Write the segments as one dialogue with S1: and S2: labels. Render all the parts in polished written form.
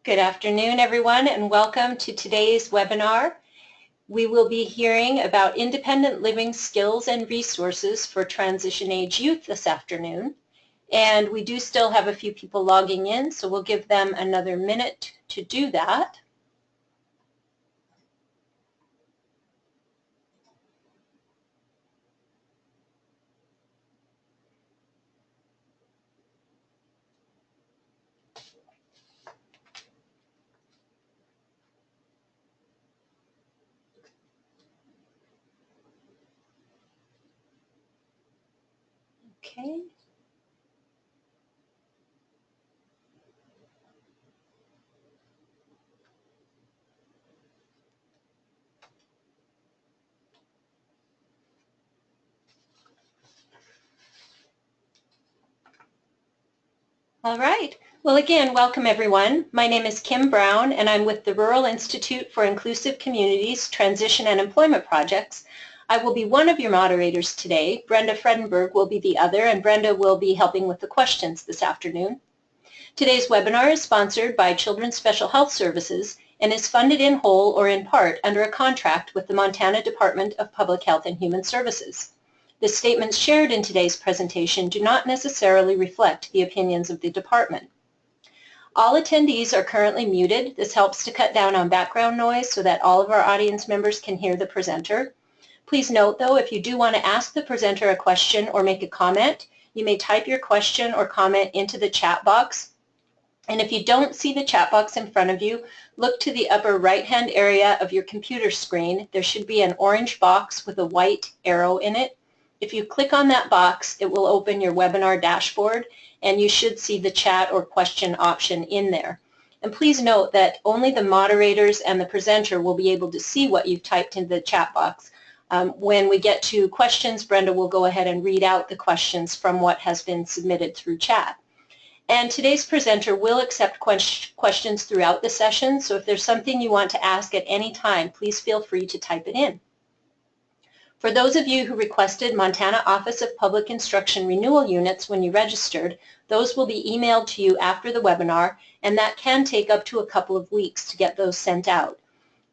S1: Good afternoon, everyone, and welcome to today's webinar. We will be hearing about independent living skills and resources for transition age youth this afternoon. And we do still have a few people logging in, so we'll give them another minute to do that. Okay. All right. Well, again, welcome everyone. My name is Kim Brown, and I'm with the Rural Institute for Inclusive Communities, Transition and Employment Projects. I will be one of your moderators today. Brenda Fredenberg will be the other, and Brenda will be helping with the questions this afternoon. Today's webinar is sponsored by Children's Special Health Services and is funded in whole or in part under a contract with the Montana Department of Public Health and Human Services. The statements shared in today's presentation do not necessarily reflect the opinions of the department. All attendees are currently muted. This helps to cut down on background noise so that all of our audience members can hear the presenter. Please note, though, if you do want to ask the presenter a question or make a comment, you may type your question or comment into the chat box. And if you don't see the chat box in front of you, look to the upper right-hand area of your computer screen. There should be an orange box with a white arrow in it. If you click on that box, it will open your webinar dashboard, and you should see the chat or question option in there. And please note that only the moderators and the presenter will be able to see what you've typed into the chat box. When we get to questions, Brenda will go ahead and read out the questions from what has been submitted through chat. And today's presenter will accept questions throughout the session, so if there's something you want to ask at any time, please feel free to type it in. For those of you who requested Montana Office of Public Instruction renewal units when you registered, those will be emailed to you after the webinar, and that can take up to a couple of weeks to get those sent out.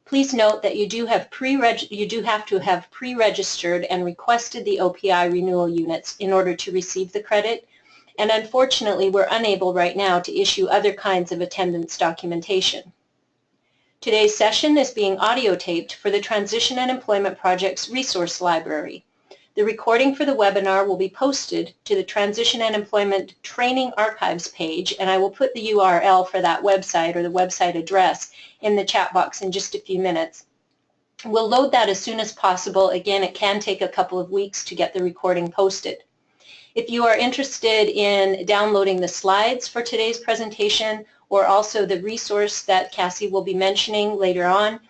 S1: Please note that you do have to have pre-registered and requested the OPI renewal units in order to receive the credit, and unfortunately we're unable right now to issue other kinds of attendance documentation. Today's session is being audio taped for the Transition and Employment Project's resource library. The recording for the webinar will be posted to the Transition and Employment Training Archives page, and I will put the URL for that website or the website address in the chat box in just a few minutes. We'll load that as soon as possible. Again, it can take a couple of weeks to get the recording posted. If you are interested in downloading the slides for today's presentation or also the resource that Cassie will be mentioning later on,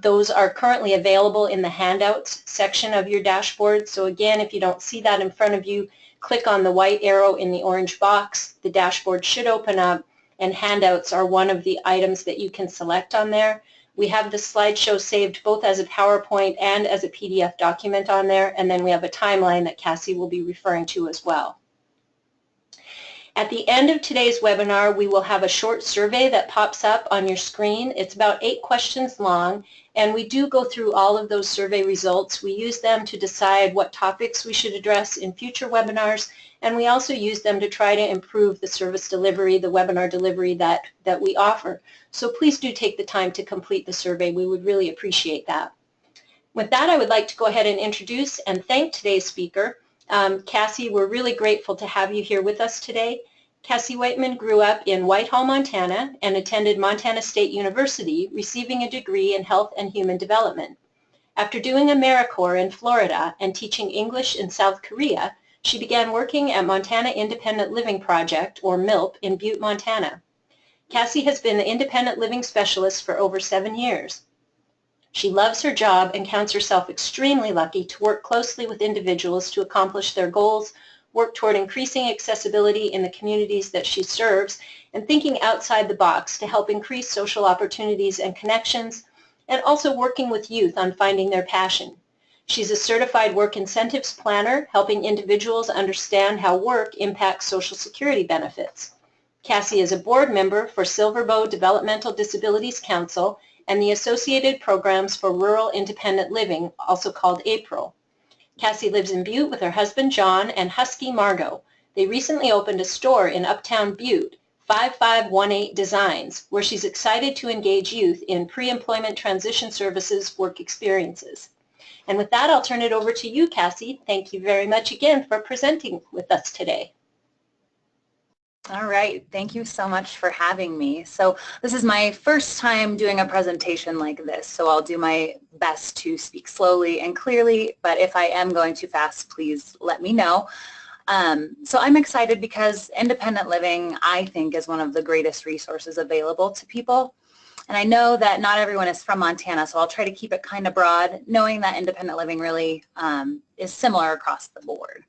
S1: those are currently available in the handouts section of your dashboard. So again, if you don't see that in front of you, click on the white arrow in the orange box. The dashboard should open up, and handouts are one of the items that you can select on there. We have the slideshow saved both as a PowerPoint and as a PDF document on there, and then we have a timeline that Cassie will be referring to as well. At the end of today's webinar, we will have a short survey that pops up on your screen. It's about 8 questions long, and we do go through all of those survey results. We use them to decide what topics we should address in future webinars, and we also use them to try to improve the service delivery, the webinar delivery that we offer. So please do take the time to complete the survey. We would really appreciate that. With that, I would like to go ahead and introduce and thank today's speaker. Cassie, we're really grateful to have you here with us today. Cassie Whiteman grew up in Whitehall, Montana, and attended Montana State University, receiving a degree in Health and Human Development. After doing AmeriCorps in Florida and teaching English in South Korea, she began working at Montana Independent Living Project, or MILP, in Butte, Montana. Cassie has been the Independent Living Specialist for over 7 years. She loves her job and counts herself extremely lucky to work closely with individuals to accomplish their goals, work toward increasing accessibility in the communities that she serves, and thinking outside the box to help increase social opportunities and connections, and also working with youth on finding their passion. She's a certified work incentives planner, helping individuals understand how work impacts Social Security benefits. Cassie is a board member for Silverbow Developmental Disabilities Council and the Associated Programs for Rural Independent Living, also called APRIL. Cassie lives in Butte with her husband John and husky Margot. They recently opened a store in Uptown Butte, 5518 Designs, where she's excited to engage youth in pre-employment transition services work experiences. And with that, I'll turn it over to you, Cassie. Thank you very much again for presenting with us today.
S2: All right, thank you so much for having me. So this is my first time doing a presentation like this, so I'll do my best to speak slowly and clearly, but if I am going too fast, please let me know. So I'm excited because independent living, I think, is one of the greatest resources available to people. And I know that not everyone is from Montana, so I'll try to keep it kind of broad, knowing that independent living really is similar across the board.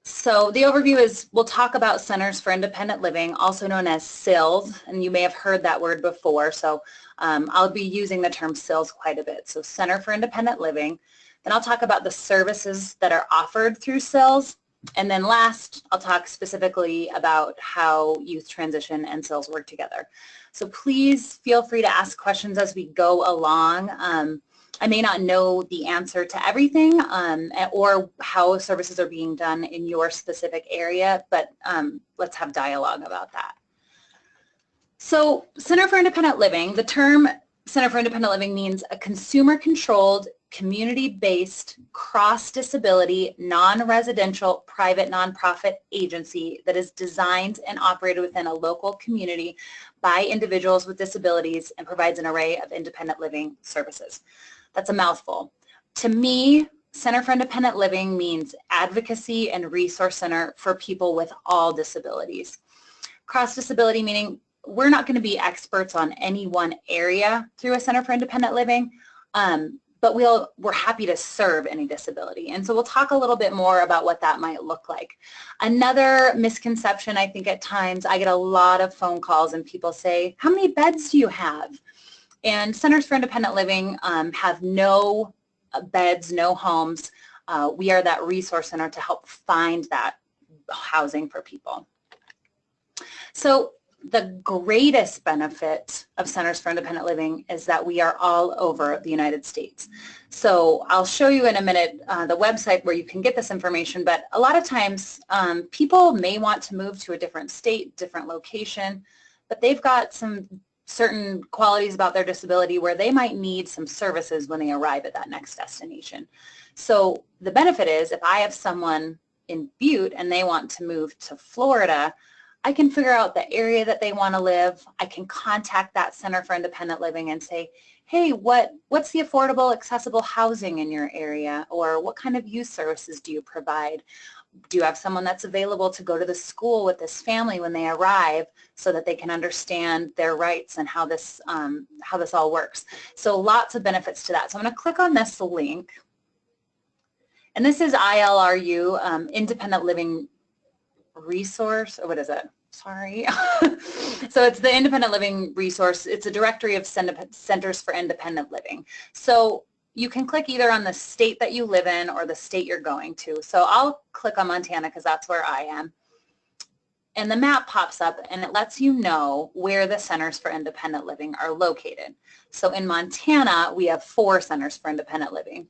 S2: So the overview is we'll talk about Centers for Independent Living, also known as CILs, and you may have heard that word before, so I'll be using the term CILs quite a bit. So Center for Independent Living. Then I'll talk about the services that are offered through CILs, and then last I'll talk specifically about how youth transition and CILs work together. So please feel free to ask questions as we go along. I may not know the answer to everything or how services are being done in your specific area, but let's have dialogue about that. So Center for Independent Living, the term Center for Independent Living means a consumer-controlled, community-based, cross-disability, non-residential, private nonprofit agency that is designed and operated within a local community by individuals with disabilities and provides an array of independent living services. That's a mouthful. To me, Center for Independent Living means advocacy and resource center for people with all disabilities. Cross-disability meaning we're not going to be experts on any one area through a Center for Independent Living, but we're happy to serve any disability. And so we'll talk a little bit more about what that might look like. Another misconception, I think at times, I get a lot of phone calls and people say, how many beds do you have? And Centers for Independent Living have no beds, no homes. We are that resource center to help find that housing for people. So the greatest benefit of Centers for Independent Living is that we are all over the United States. So I'll show you in a minute the website where you can get this information, but a lot of times people may want to move to a different state, different location, but they've got some certain qualities about their disability where they might need some services when they arrive at that next destination. So the benefit is if I have someone in Butte and they want to move to Florida, I can figure out the area that they want to live. I can contact that Center for Independent Living and say, hey, what's the affordable, accessible housing in your area? Or what kind of youth services do you provide? Do you have someone that's available to go to the school with this family when they arrive so that they can understand their rights and how this all works? So lots of benefits to that. So I'm going to click on this link. And this is ILRU, Independent Living Resource, or what is it? Sorry. So it's the Independent Living Resource. It's a directory of Centers for Independent Living. So you can click either on the state that you live in or the state you're going to. So I'll click on Montana because that's where I am. And the map pops up and it lets you know where the Centers for Independent Living are located. So in Montana, we have 4 Centers for Independent Living.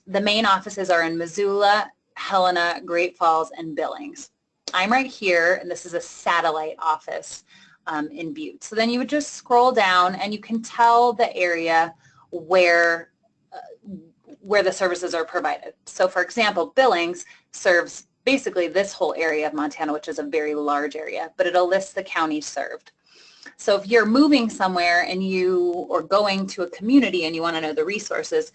S2: The main offices are in Missoula, Helena, Great Falls, and Billings. I'm right here, and this is a satellite office in Butte. So then you would just scroll down and you can tell the area where the services are provided. So for example, Billings serves basically this whole area of Montana, which is a very large area, but it'll list the counties served. So if you're moving somewhere or going to a community and you want to know the resources,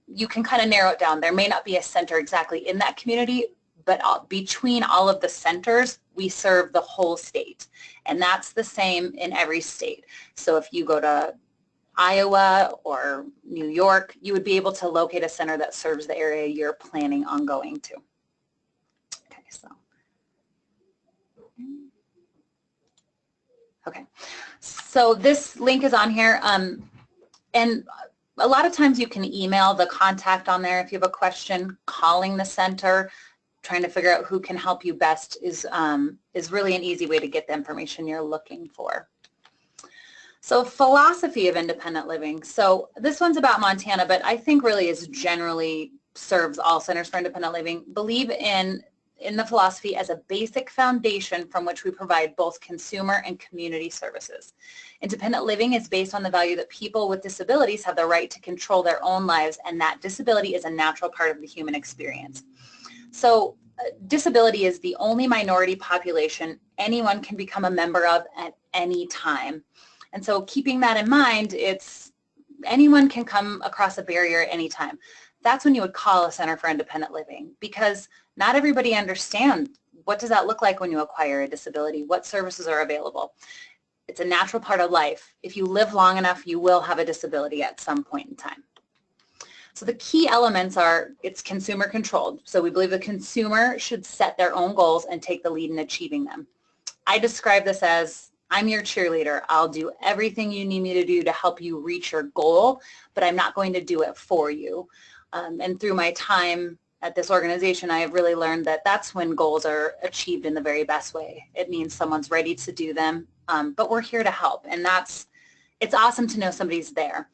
S2: you can kind of narrow it down. There may not be a center exactly in that community, but between all of the centers, we serve the whole state. And that's the same in every state. So if you go to Iowa or New York, you would be able to locate a center that serves the area you're planning on going to. Okay, so this link is on here, and a lot of times you can email the contact on there if you have a question, calling the center. trying to figure out who can help you best is really an easy way to get the information you're looking for. So philosophy of independent living. So this one's about Montana, but I think really is generally serves all centers for independent living. Believe in the philosophy as a basic foundation from which we provide both consumer and community services. Independent living is based on the value that people with disabilities have the right to control their own lives, and that disability is a natural part of the human experience. So disability is the only minority population anyone can become a member of at any time. And so keeping that in mind, it's anyone can come across a barrier at any time. That's when you would call a center for independent living, because not everybody understands what does that look like when you acquire a disability, what services are available. It's a natural part of life. If you live long enough, you will have a disability at some point in time. So the key elements are it's consumer controlled. So we believe the consumer should set their own goals and take the lead in achieving them. I describe this as I'm your cheerleader. I'll do everything you need me to do to help you reach your goal, but I'm not going to do it for you. And through my time at this organization, I have really learned that that's when goals are achieved in the very best way. It means someone's ready to do them, but we're here to help, and it's awesome to know somebody's there.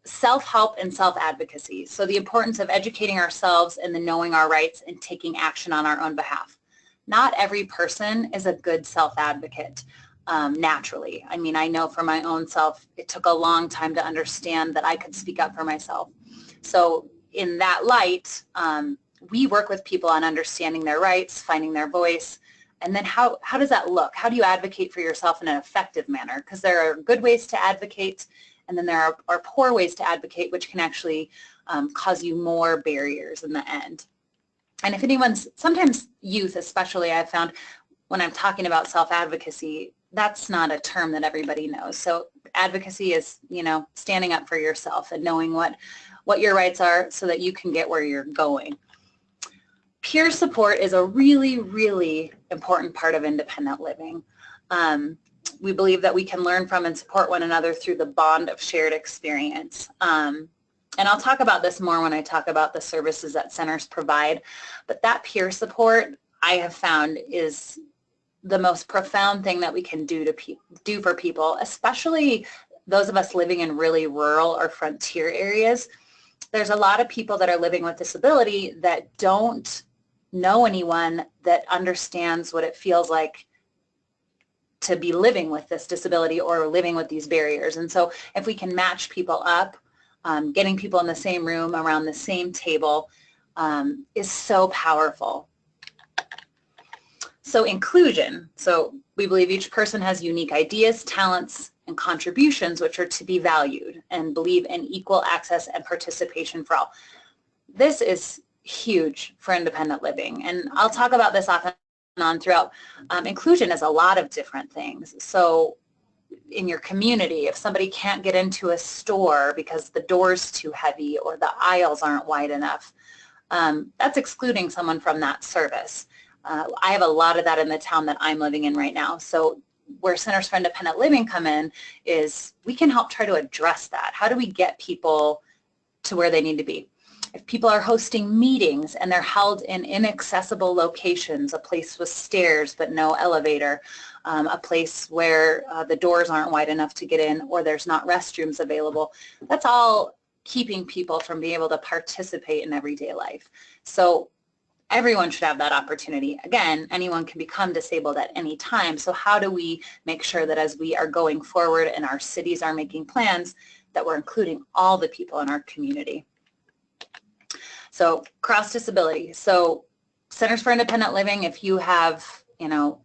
S2: Self-help and self-advocacy. So the importance of educating ourselves and then knowing our rights and taking action on our own behalf. Not every person is a good self-advocate naturally. I mean, I know for my own self, it took a long time to understand that I could speak up for myself. So in that light, we work with people on understanding their rights, finding their voice, and then how does that look? How do you advocate for yourself in an effective manner? Because there are good ways to advocate, and then there are poor ways to advocate, which can actually cause you more barriers in the end. And if sometimes youth especially, I've found when I'm talking about self-advocacy, that's not a term that everybody knows. So advocacy is, standing up for yourself and knowing what your rights are so that you can get where you're going. Peer support is a really, really important part of independent living. We believe that we can learn from and support one another through the bond of shared experience. And I'll talk about this more when I talk about the services that centers provide, but that peer support I have found is the most profound thing that we can do for people, especially those of us living in really rural or frontier areas. There's a lot of people that are living with disability that don't know anyone that understands what it feels like to be living with this disability or living with these barriers. And so if we can match people up, getting people in the same room around the same table is so powerful. So inclusion. So we believe each person has unique ideas, talents, and contributions which are to be valued, and believe in equal access and participation for all. This is huge for independent living, and I'll talk about this off and on throughout. Inclusion is a lot of different things. So in your community, if somebody can't get into a store because the door's too heavy or the aisles aren't wide enough, that's excluding someone from that service. I have a lot of that in the town that I'm living in right now. So where Centers for Independent Living come in is we can help try to address that. How do we get people to where they need to be? If people are hosting meetings and they're held in inaccessible locations, a place with stairs but no elevator, a place where the doors aren't wide enough to get in, or there's not restrooms available, that's all keeping people from being able to participate in everyday life. So everyone should have that opportunity. Again, anyone can become disabled at any time. So how do we make sure that as we are going forward and our cities are making plans, that we're including all the people in our community? So cross disability. So Centers for Independent Living, if you have,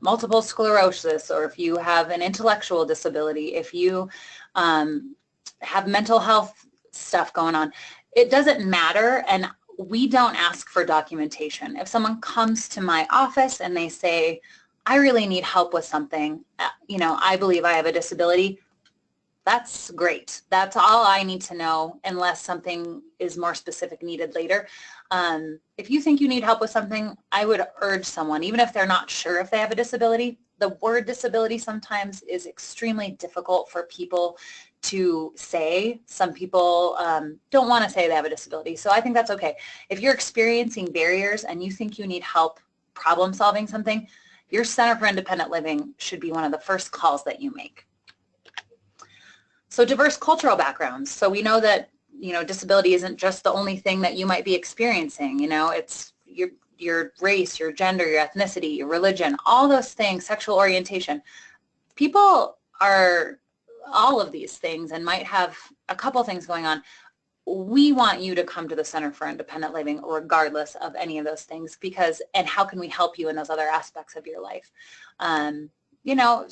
S2: multiple sclerosis, or if you have an intellectual disability, if you have mental health stuff going on, it doesn't matter, and we don't ask for documentation. If someone comes to my office and they say, I really need help with something, I believe I have a disability, that's great. That's all I need to know, unless something is more specific needed later. If you think you need help with something, I would urge someone, even if they're not sure if they have a disability, the word disability sometimes is extremely difficult for people to say. Some people don't want to say they have a disability, so I think that's okay. If you're experiencing barriers and you think you need help problem solving something, your Center for Independent Living should be one of the first calls that you make. So diverse cultural backgrounds. So we know that, you know, disability isn't just the only thing that you might be experiencing. You know, it's your race, your gender, your ethnicity, your religion, all those things, sexual orientation. People are all of these things and might have a couple things going on. We want you to come to the Center for Independent Living regardless of any of those things, because, and how can we help you in those other aspects of your life? You know,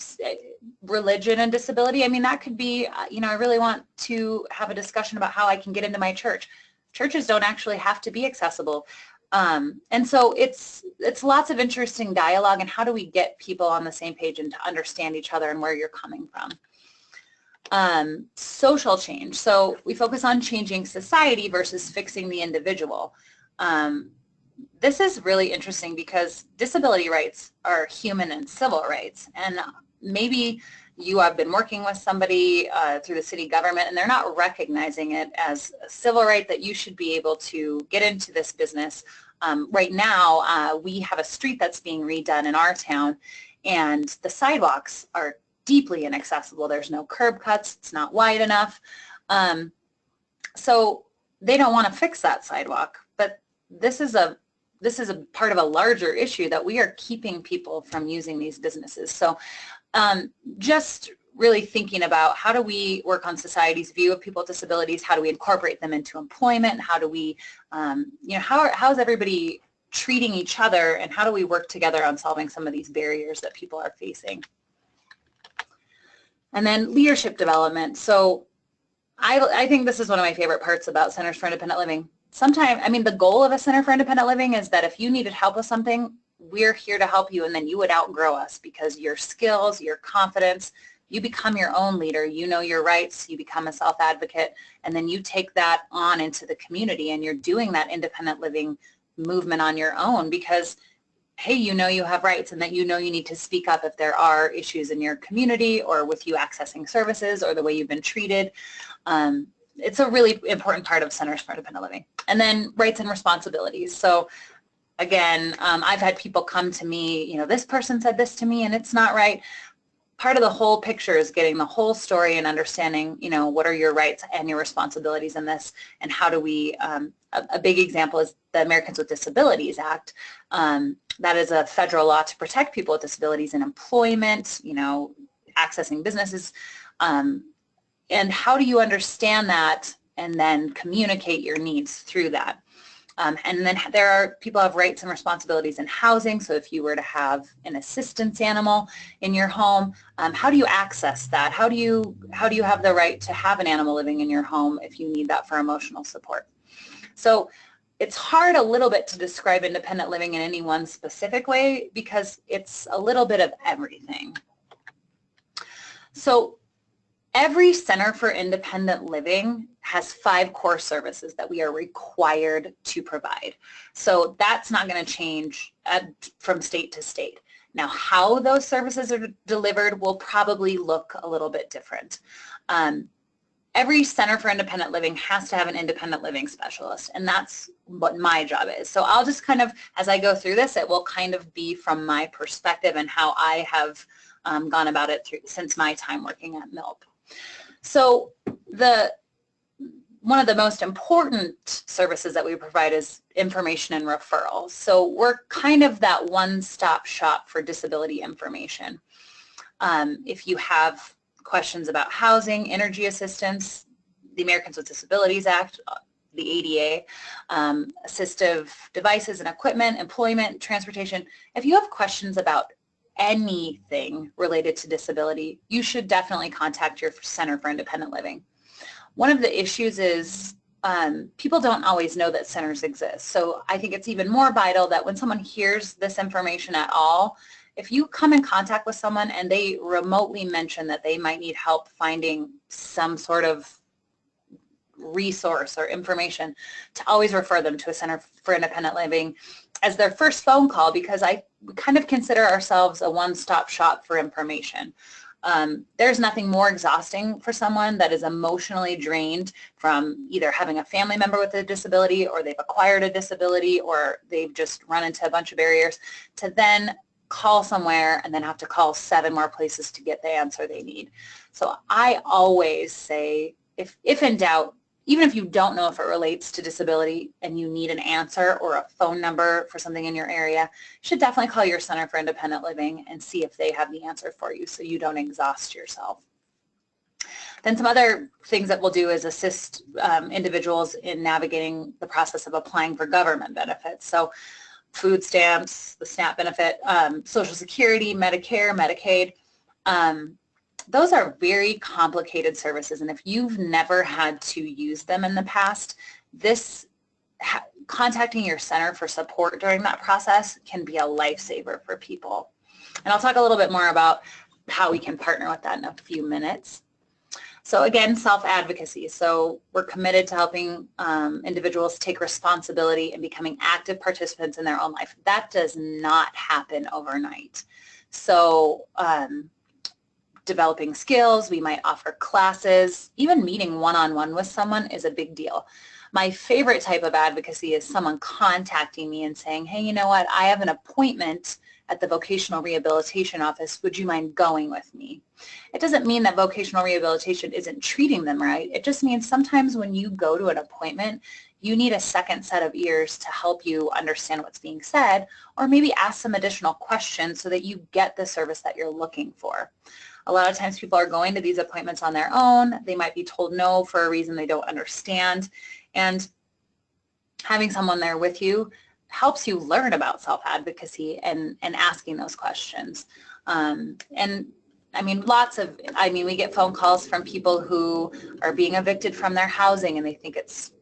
S2: religion and disability, I mean, that could be, you know, I really want to have a discussion about how I can get into my church. Churches don't actually have to be accessible. And so it's lots of interesting dialogue, and how do we get people on the same page and to understand each other and where you're coming from. Social change. So we focus on changing society versus fixing the individual. This is really interesting because disability rights are human and civil rights, and maybe you have been working with somebody through the city government and they're not recognizing it as a civil right that you should be able to get into this business. Right now, we have a street that's being redone in our town, and the sidewalks are deeply inaccessible. There's no curb cuts. It's not wide enough. So they don't want to fix that sidewalk, but this is a part of a larger issue that we are keeping people from using these businesses. So just really thinking about how do we work on society's view of people with disabilities, how do we incorporate them into employment, how do we, you know, how is everybody treating each other, and how do we work together on solving some of these barriers that people are facing. And then leadership development. So I think this is one of my favorite parts about Centers for Independent Living. Sometimes, I mean, the goal of a Center for Independent Living is that if you needed help with something, we're here to help you, and then you would outgrow us because your skills, your confidence, you become your own leader, you know your rights, you become a self-advocate, and then you take that on into the community, and you're doing that independent living movement on your own because, hey, you know you have rights, and that you know you need to speak up if there are issues in your community or with you accessing services or the way you've been treated. It's a really important part of Centers for Independent Living. And then rights and responsibilities. So again, I've had people come to me, you know, this person said this to me and it's not right. Part of the whole picture is getting the whole story and understanding, you know, what are your rights and your responsibilities in this, and how do we, a big example is the Americans with Disabilities Act. That is a federal law to protect people with disabilities in employment, you know, accessing businesses. And how do you understand that and then communicate your needs through that? And then there are people have rights and responsibilities in housing. So if you were to have an assistance animal in your home, how do you access that? How do you have the right to have an animal living in your home if you need that for emotional support? So it's hard a little bit to describe independent living in any one specific way because it's a little bit of everything. So every Center for Independent Living has 5 core services that we are required to provide. So that's not going to change from state to state. Now, how those services are delivered will probably look a little bit different. Every Center for Independent Living has to have an independent living specialist, and that's what my job is. So I'll just kind of, as I go through this, it will kind of be from my perspective and how I have gone about it since my time working at MILP. So one of the most important services that we provide is information and referral. So we're kind of that one-stop shop for disability information. If you have questions about housing, energy assistance, the Americans with Disabilities Act, the ADA, assistive devices and equipment, employment, transportation, if you have questions about anything related to disability, you should definitely contact your Center for Independent Living. One of the issues is people don't always know that centers exist. So I think it's even more vital that when someone hears this information at all, if you come in contact with someone and they remotely mention that they might need help finding some sort of resource or information, to always refer them to a Center for Independent Living. as their first phone call, because we kind of consider ourselves a one-stop shop for information. There's nothing more exhausting for someone that is emotionally drained from either having a family member with a disability, or they've acquired a disability, or they've just run into a bunch of barriers, to then call somewhere and then have to call 7 more places to get the answer they need. So I always say, if in doubt, even if you don't know if it relates to disability and you need an answer or a phone number for something in your area, you should definitely call your Center for Independent Living and see if they have the answer for you so you don't exhaust yourself. Then some other things that we'll do is assist individuals in navigating the process of applying for government benefits. So food stamps, the SNAP benefit, Social Security, Medicare, Medicaid. Those are very complicated services, and if you've never had to use them in the past, contacting your center for support during that process can be a lifesaver for people. And I'll talk a little bit more about how we can partner with that in a few minutes. So again, self-advocacy. So we're committed to helping individuals take responsibility and becoming active participants in their own life. That does not happen overnight. So developing skills, we might offer classes, even meeting one-on-one with someone is a big deal. My favorite type of advocacy is someone contacting me and saying, hey, you know what, I have an appointment at the vocational rehabilitation office, would you mind going with me? It doesn't mean that vocational rehabilitation isn't treating them right. It just means sometimes when you go to an appointment, you need a second set of ears to help you understand what's being said, or maybe ask some additional questions so that you get the service that you're looking for. A lot of times people are going to these appointments on their own. They might be told no for a reason they don't understand. And having someone there with you helps you learn about self-advocacy and asking those questions. And I mean, we get phone calls from people who are being evicted from their housing and they think it's,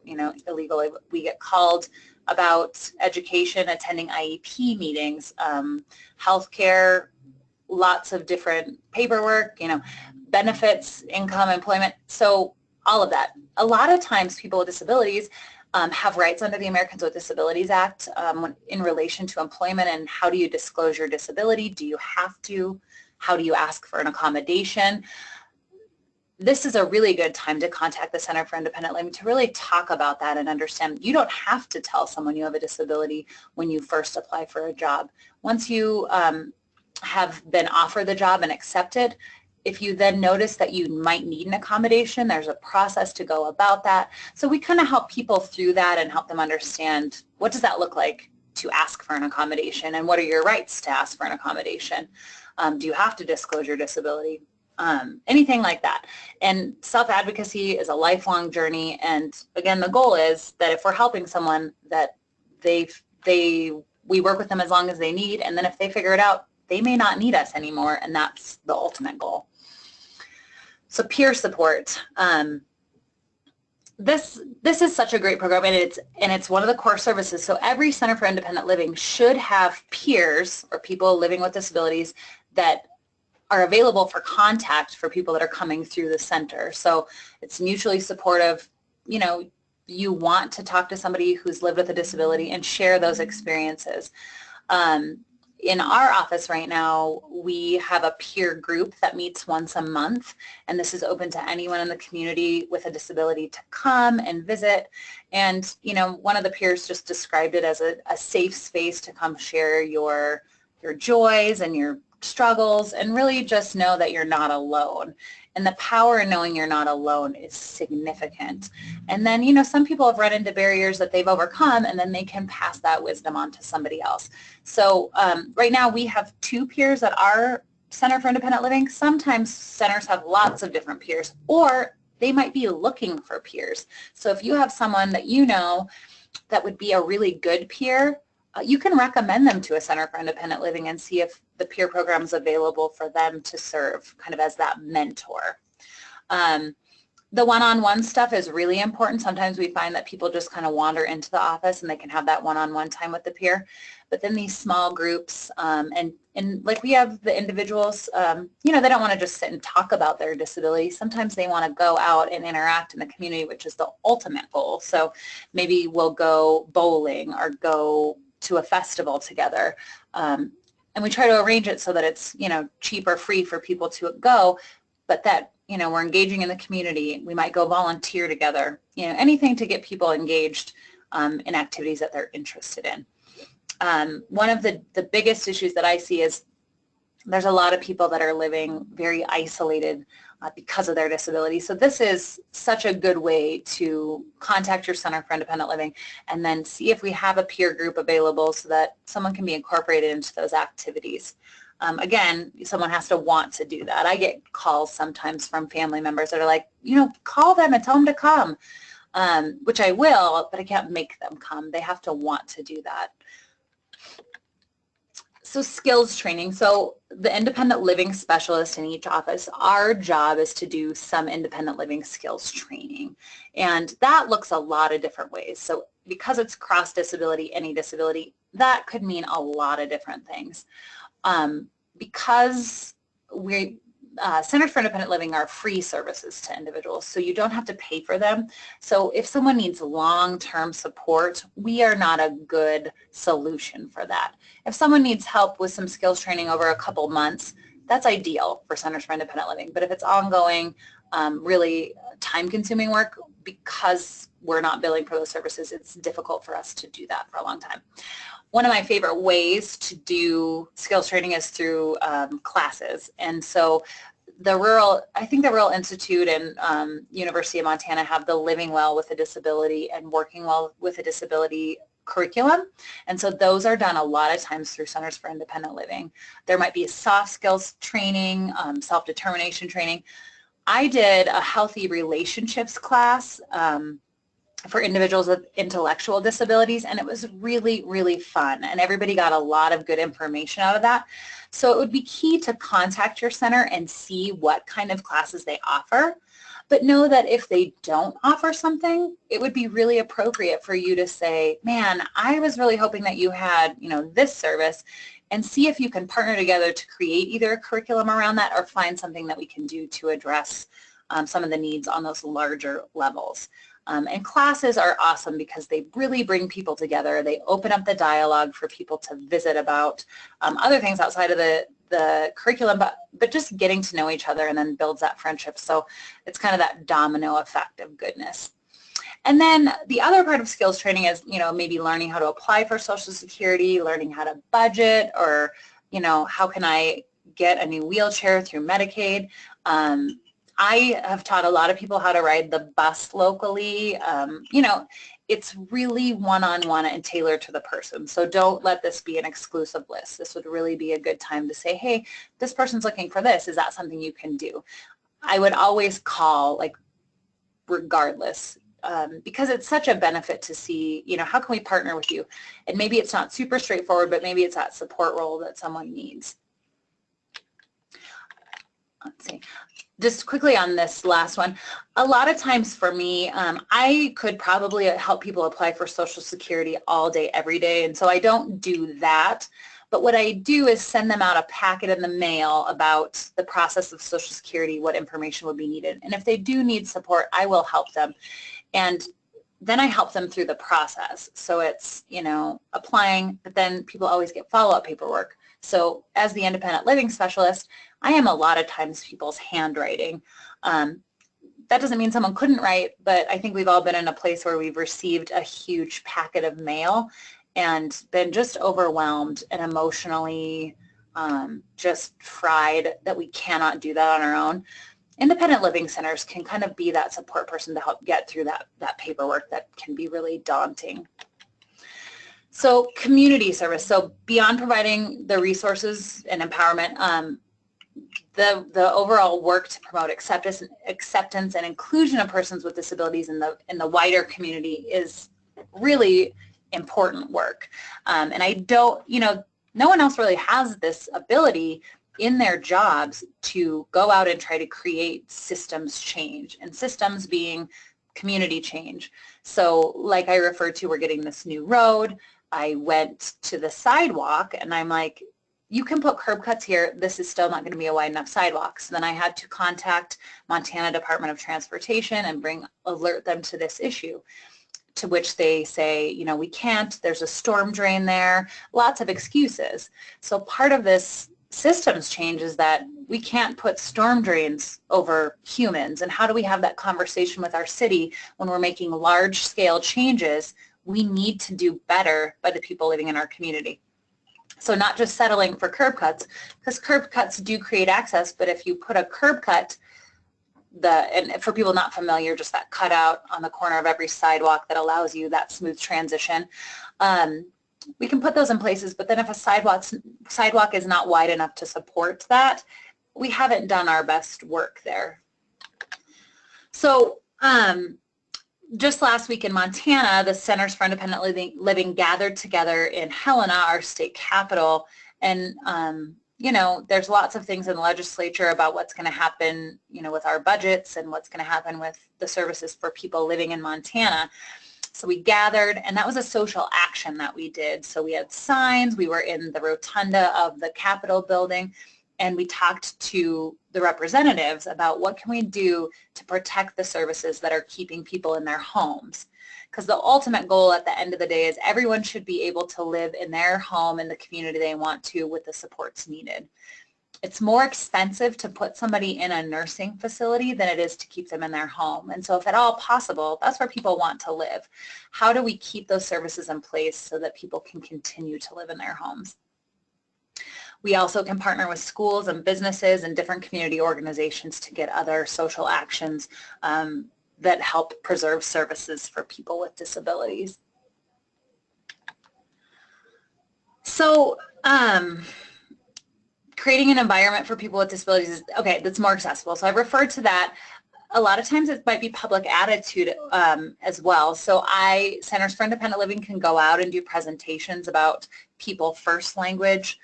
S2: illegal. We get called about education, attending IEP meetings, healthcare, lots of different paperwork, benefits, income, employment. So all of that. A lot of times people with disabilities have rights under the Americans with Disabilities Act in relation to employment, and how do you disclose your disability? Do you have to? How do you ask for an accommodation? This is a really good time to contact the Center for Independent Living to really talk about that and understand you don't have to tell someone you have a disability when you first apply for a job. Once you have been offered the job and accepted, if you then notice that you might need an accommodation, there's a process to go about that. So we kind of help people through that and help them understand, what does that look like to ask for an accommodation, and what are your rights to ask for an accommodation? Do you have to disclose your disability? Anything like that. And self-advocacy is a lifelong journey, and again, the goal is that if we're helping someone, that we work with them as long as they need, and then if they figure it out, they may not need us anymore, and that's the ultimate goal. So peer support. This is such a great program, and it's one of the core services. So every Center for Independent Living should have peers or people living with disabilities that are available for contact for people that are coming through the center. So it's mutually supportive. You want to talk to somebody who's lived with a disability and share those experiences. In our office right now, we have a peer group that meets once a month, and this is open to anyone in the community with a disability to come and visit. And, one of the peers just described it as a safe space to come share your joys and your struggles, and really just know that you're not alone. And the power in knowing you're not alone is significant. And then, some people have run into barriers that they've overcome, and then they can pass that wisdom on to somebody else. So right now we have 2 peers at our Center for Independent Living. Sometimes centers have lots of different peers, or they might be looking for peers. So if you have someone that that would be a really good peer, you can recommend them to a Center for Independent Living and see if the peer program is available for them to serve kind of as that mentor. The one-on-one stuff is really important. Sometimes we find that people just kind of wander into the office and they can have that one-on-one time with the peer. But then these small groups, and like we have the individuals, they don't want to just sit and talk about their disability. Sometimes they want to go out and interact in the community, which is the ultimate goal. So maybe we'll go bowling or go to a festival together. And we try to arrange it so that it's, cheap or free for people to go, but that, we're engaging in the community. We might go volunteer together, anything to get people engaged in activities that they're interested in. One of the biggest issues that I see is there's a lot of people that are living very isolated because of their disability. So this is such a good way to contact your Center for Independent Living and then see if we have a peer group available so that someone can be incorporated into those activities. Again, someone has to want to do that. I get calls sometimes from family members that are like, call them and tell them to come, which I will, but I can't make them come. They have to want to do that. So skills training. So the independent living specialist in each office, our job is to do some independent living skills training. And that looks a lot of different ways. So because it's cross disability, any disability, that could mean a lot of different things. Because we Centers for Independent Living are free services to individuals, so you don't have to pay for them. So if someone needs long-term support, we are not a good solution for that. If someone needs help with some skills training over a couple months, that's ideal for Centers for Independent Living. But if it's ongoing, really time-consuming work, because we're not billing for those services, it's difficult for us to do that for a long time. One of my favorite ways to do skills training is through classes. And so I think the Rural Institute and University of Montana have the Living Well with a Disability and Working Well with a Disability curriculum. And so those are done a lot of times through Centers for Independent Living. There might be a soft skills training, self-determination training. I did a healthy relationships class for individuals with intellectual disabilities, and it was really, really fun, and everybody got a lot of good information out of that. So it would be key to contact your center and see what kind of classes they offer, but know that if they don't offer something, it would be really appropriate for you to say, man, I was really hoping that you had, this service, and see if you can partner together to create either a curriculum around that or find something that we can do to address some of the needs on those larger levels. And classes are awesome because they really bring people together. They open up the dialogue for people to visit about other things outside of the curriculum, but just getting to know each other and then builds that friendship. So it's kind of that domino effect of goodness. And then the other part of skills training is, maybe learning how to apply for Social Security, learning how to budget, or, how can I get a new wheelchair through Medicaid. I have taught a lot of people how to ride the bus locally. It's really one-on-one and tailored to the person. So don't let this be an exclusive list. This would really be a good time to say, hey, this person's looking for this. Is that something you can do? I would always call, regardless, because it's such a benefit to see, how can we partner with you? And maybe it's not super straightforward, but maybe it's that support role that someone needs. Let's see. Just quickly on this last one, a lot of times for me, I could probably help people apply for Social Security all day, every day, and so I don't do that. But what I do is send them out a packet in the mail about the process of Social Security, what information would be needed. And if they do need support, I will help them. And then I help them through the process. So it's, applying, but then people always get follow-up paperwork. So as the independent living specialist, I am a lot of times people's handwriting. That doesn't mean someone couldn't write, but I think we've all been in a place where we've received a huge packet of mail and been just overwhelmed and emotionally just fried that we cannot do that on our own. Independent living centers can kind of be that support person to help get through that paperwork that can be really daunting. So community service. So beyond providing the resources and empowerment, the overall work to promote acceptance and inclusion of persons with disabilities in the wider community is really important work. And I don't, no one else really has this ability in their jobs to go out and try to create systems change, and systems being community change. So like I referred to, we're getting this new road. I went to the sidewalk and I'm like, you can put curb cuts here. This is still not going to be a wide enough sidewalk. So then I had to contact Montana Department of Transportation and alert them to this issue. to which they say, you know, we can't, there's a storm drain there, lots of excuses. So part of this systems change is that we can't put storm drains over humans. And how do we have that conversation with our city when we're making large-scale changes? We need to do better by the people living in our community. So not just settling for curb cuts, because curb cuts do create access, but if you put a curb cut, and for people not familiar, just that cutout on the corner of every sidewalk that allows you that smooth transition. We can put those in places, but then if a sidewalk is not wide enough to support that, we haven't done our best work there. So just last week in Montana, the Centers for Independent Living gathered together in Helena, our state capital, and you know, there's lots of things in the legislature about what's going to happen, you know, with our budgets and what's going to happen with the services for people living in Montana. So we gathered, and that was a social action that we did. So we had signs, we were in the rotunda of the Capitol building, and we talked to the representatives about what can we do to protect the services that are keeping people in their homes. Because the ultimate goal at the end of the day is everyone should be able to live in their home in the community they want to with the supports needed. It's more expensive to put somebody in a nursing facility than it is to keep them in their home. And so if at all possible, that's where people want to live. How do we keep those services in place so that people can continue to live in their homes? We also can partner with schools and businesses and different community organizations to get other social actions that help preserve services for people with disabilities. So creating an environment for people with disabilities is, okay, that's more accessible. So I've referred to that. A lot of times it might be public attitude as well. So Centers for Independent Living can go out and do presentations about people first language.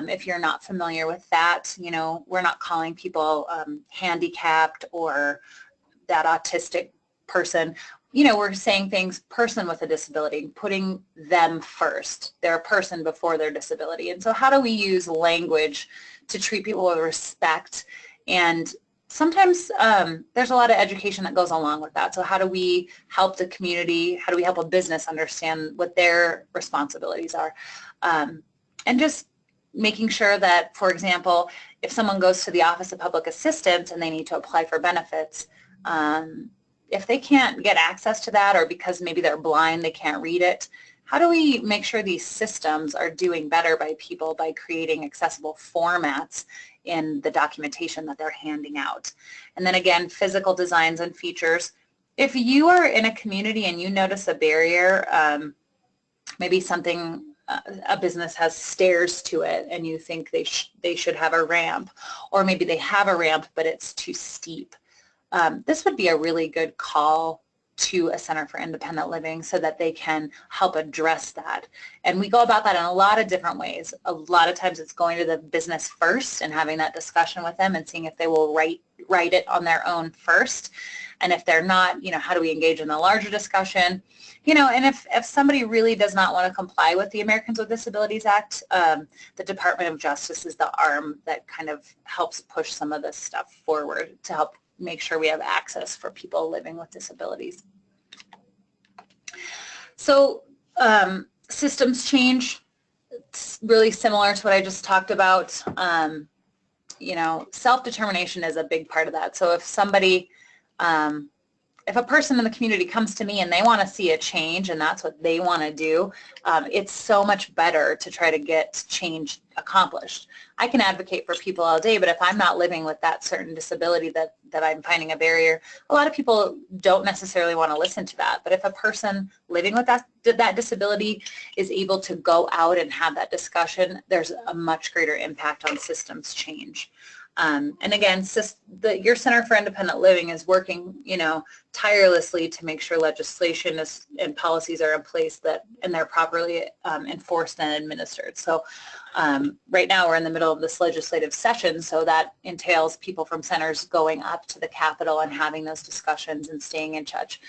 S2: If you're not familiar with that, you know, we're not calling people handicapped or that autistic person. You know, we're saying things person with a disability, putting them first. They're a person before their disability. And so how do we use language to treat people with respect? And sometimes there's a lot of education that goes along with that. So how do we help the community? How do we help a business understand what their responsibilities are? And just making sure that, for example, if someone goes to the Office of Public Assistance and they need to apply for benefits, if they can't get access to that, or because maybe they're blind, they can't read it, how do we make sure these systems are doing better by people by creating accessible formats in the documentation that they're handing out? And then again, physical designs and features. If you are in a community and you notice a barrier, maybe something, a business has stairs to it and you think they should have a ramp, or maybe they have a ramp but it's too steep. This would be a really good call to a Center for Independent Living so that they can help address that. And we go about that in a lot of different ways. A lot of times it's going to the business first and having that discussion with them and seeing if they will write it on their own first. And if they're not, you know, how do we engage in the larger discussion? You know, and if somebody really does not want to comply with the Americans with Disabilities Act, the Department of Justice is the arm that kind of helps push some of this stuff forward to help make sure we have access for people living with disabilities. So systems change, it's really similar to what I just talked about. You know, self-determination is a big part of that. So if somebody, if a person in the community comes to me and they want to see a change and that's what they want to do, it's so much better to try to get change accomplished. I can advocate for people all day, but if I'm not living with that certain disability that I'm finding a barrier, a lot of people don't necessarily want to listen to that. But if a person living with that disability is able to go out and have that discussion, there's a much greater impact on systems change. And again, your Center for Independent Living is working, you know, tirelessly to make sure legislation and policies are in place and they're properly enforced and administered. So right now we're in the middle of this legislative session, so that entails people from centers going up to the Capitol and having those discussions and staying in touch.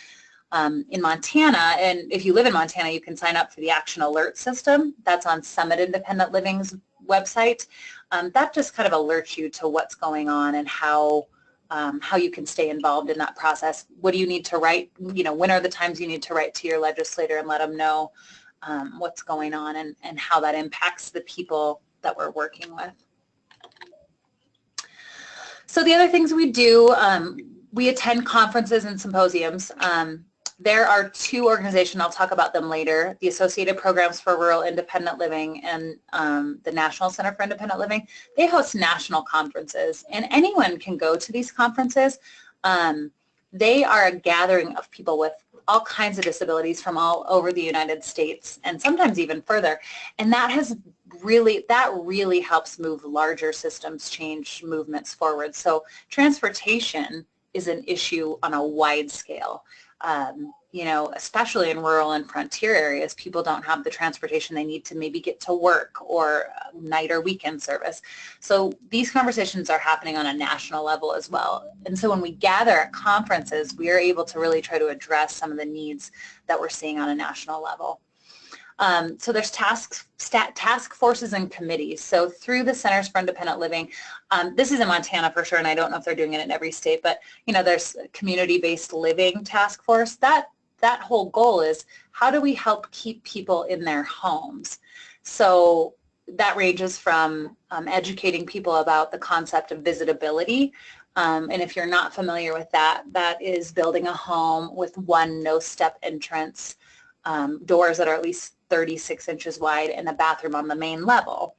S2: In Montana, and if you live in Montana, you can sign up for the Action Alert System. That's on Summit Independent Living's website. That just kind of alerts you to what's going on and how how you can stay involved in that process. What do you need to write? When are the times you need to write to your legislator and let them know what's going on and how that impacts the people that we're working with. So the other things we do, we attend conferences and symposiums. There are two organizations, I'll talk about them later, the Associated Programs for Rural Independent Living and the National Center for Independent Living. They host national conferences, and anyone can go to these conferences. They are a gathering of people with all kinds of disabilities from all over the United States and sometimes even further, and that really helps move larger systems change movements forward. So transportation is an issue on a wide scale. Especially in rural and frontier areas, people don't have the transportation they need to maybe get to work or night or weekend service. So these conversations are happening on a national level as well. And so when we gather at conferences, we are able to really try to address some of the needs that we're seeing on a national level. So there's task forces and committees. So through the Centers for Independent Living, this is in Montana for sure, and I don't know if they're doing it in every state, but there's a community-based living task force. That whole goal is, how do we help keep people in their homes? So that ranges from educating people about the concept of visitability. And if you're not familiar with that, that is building a home with one no-step entrance, doors that are at least 36 inches wide, and a bathroom on the main level.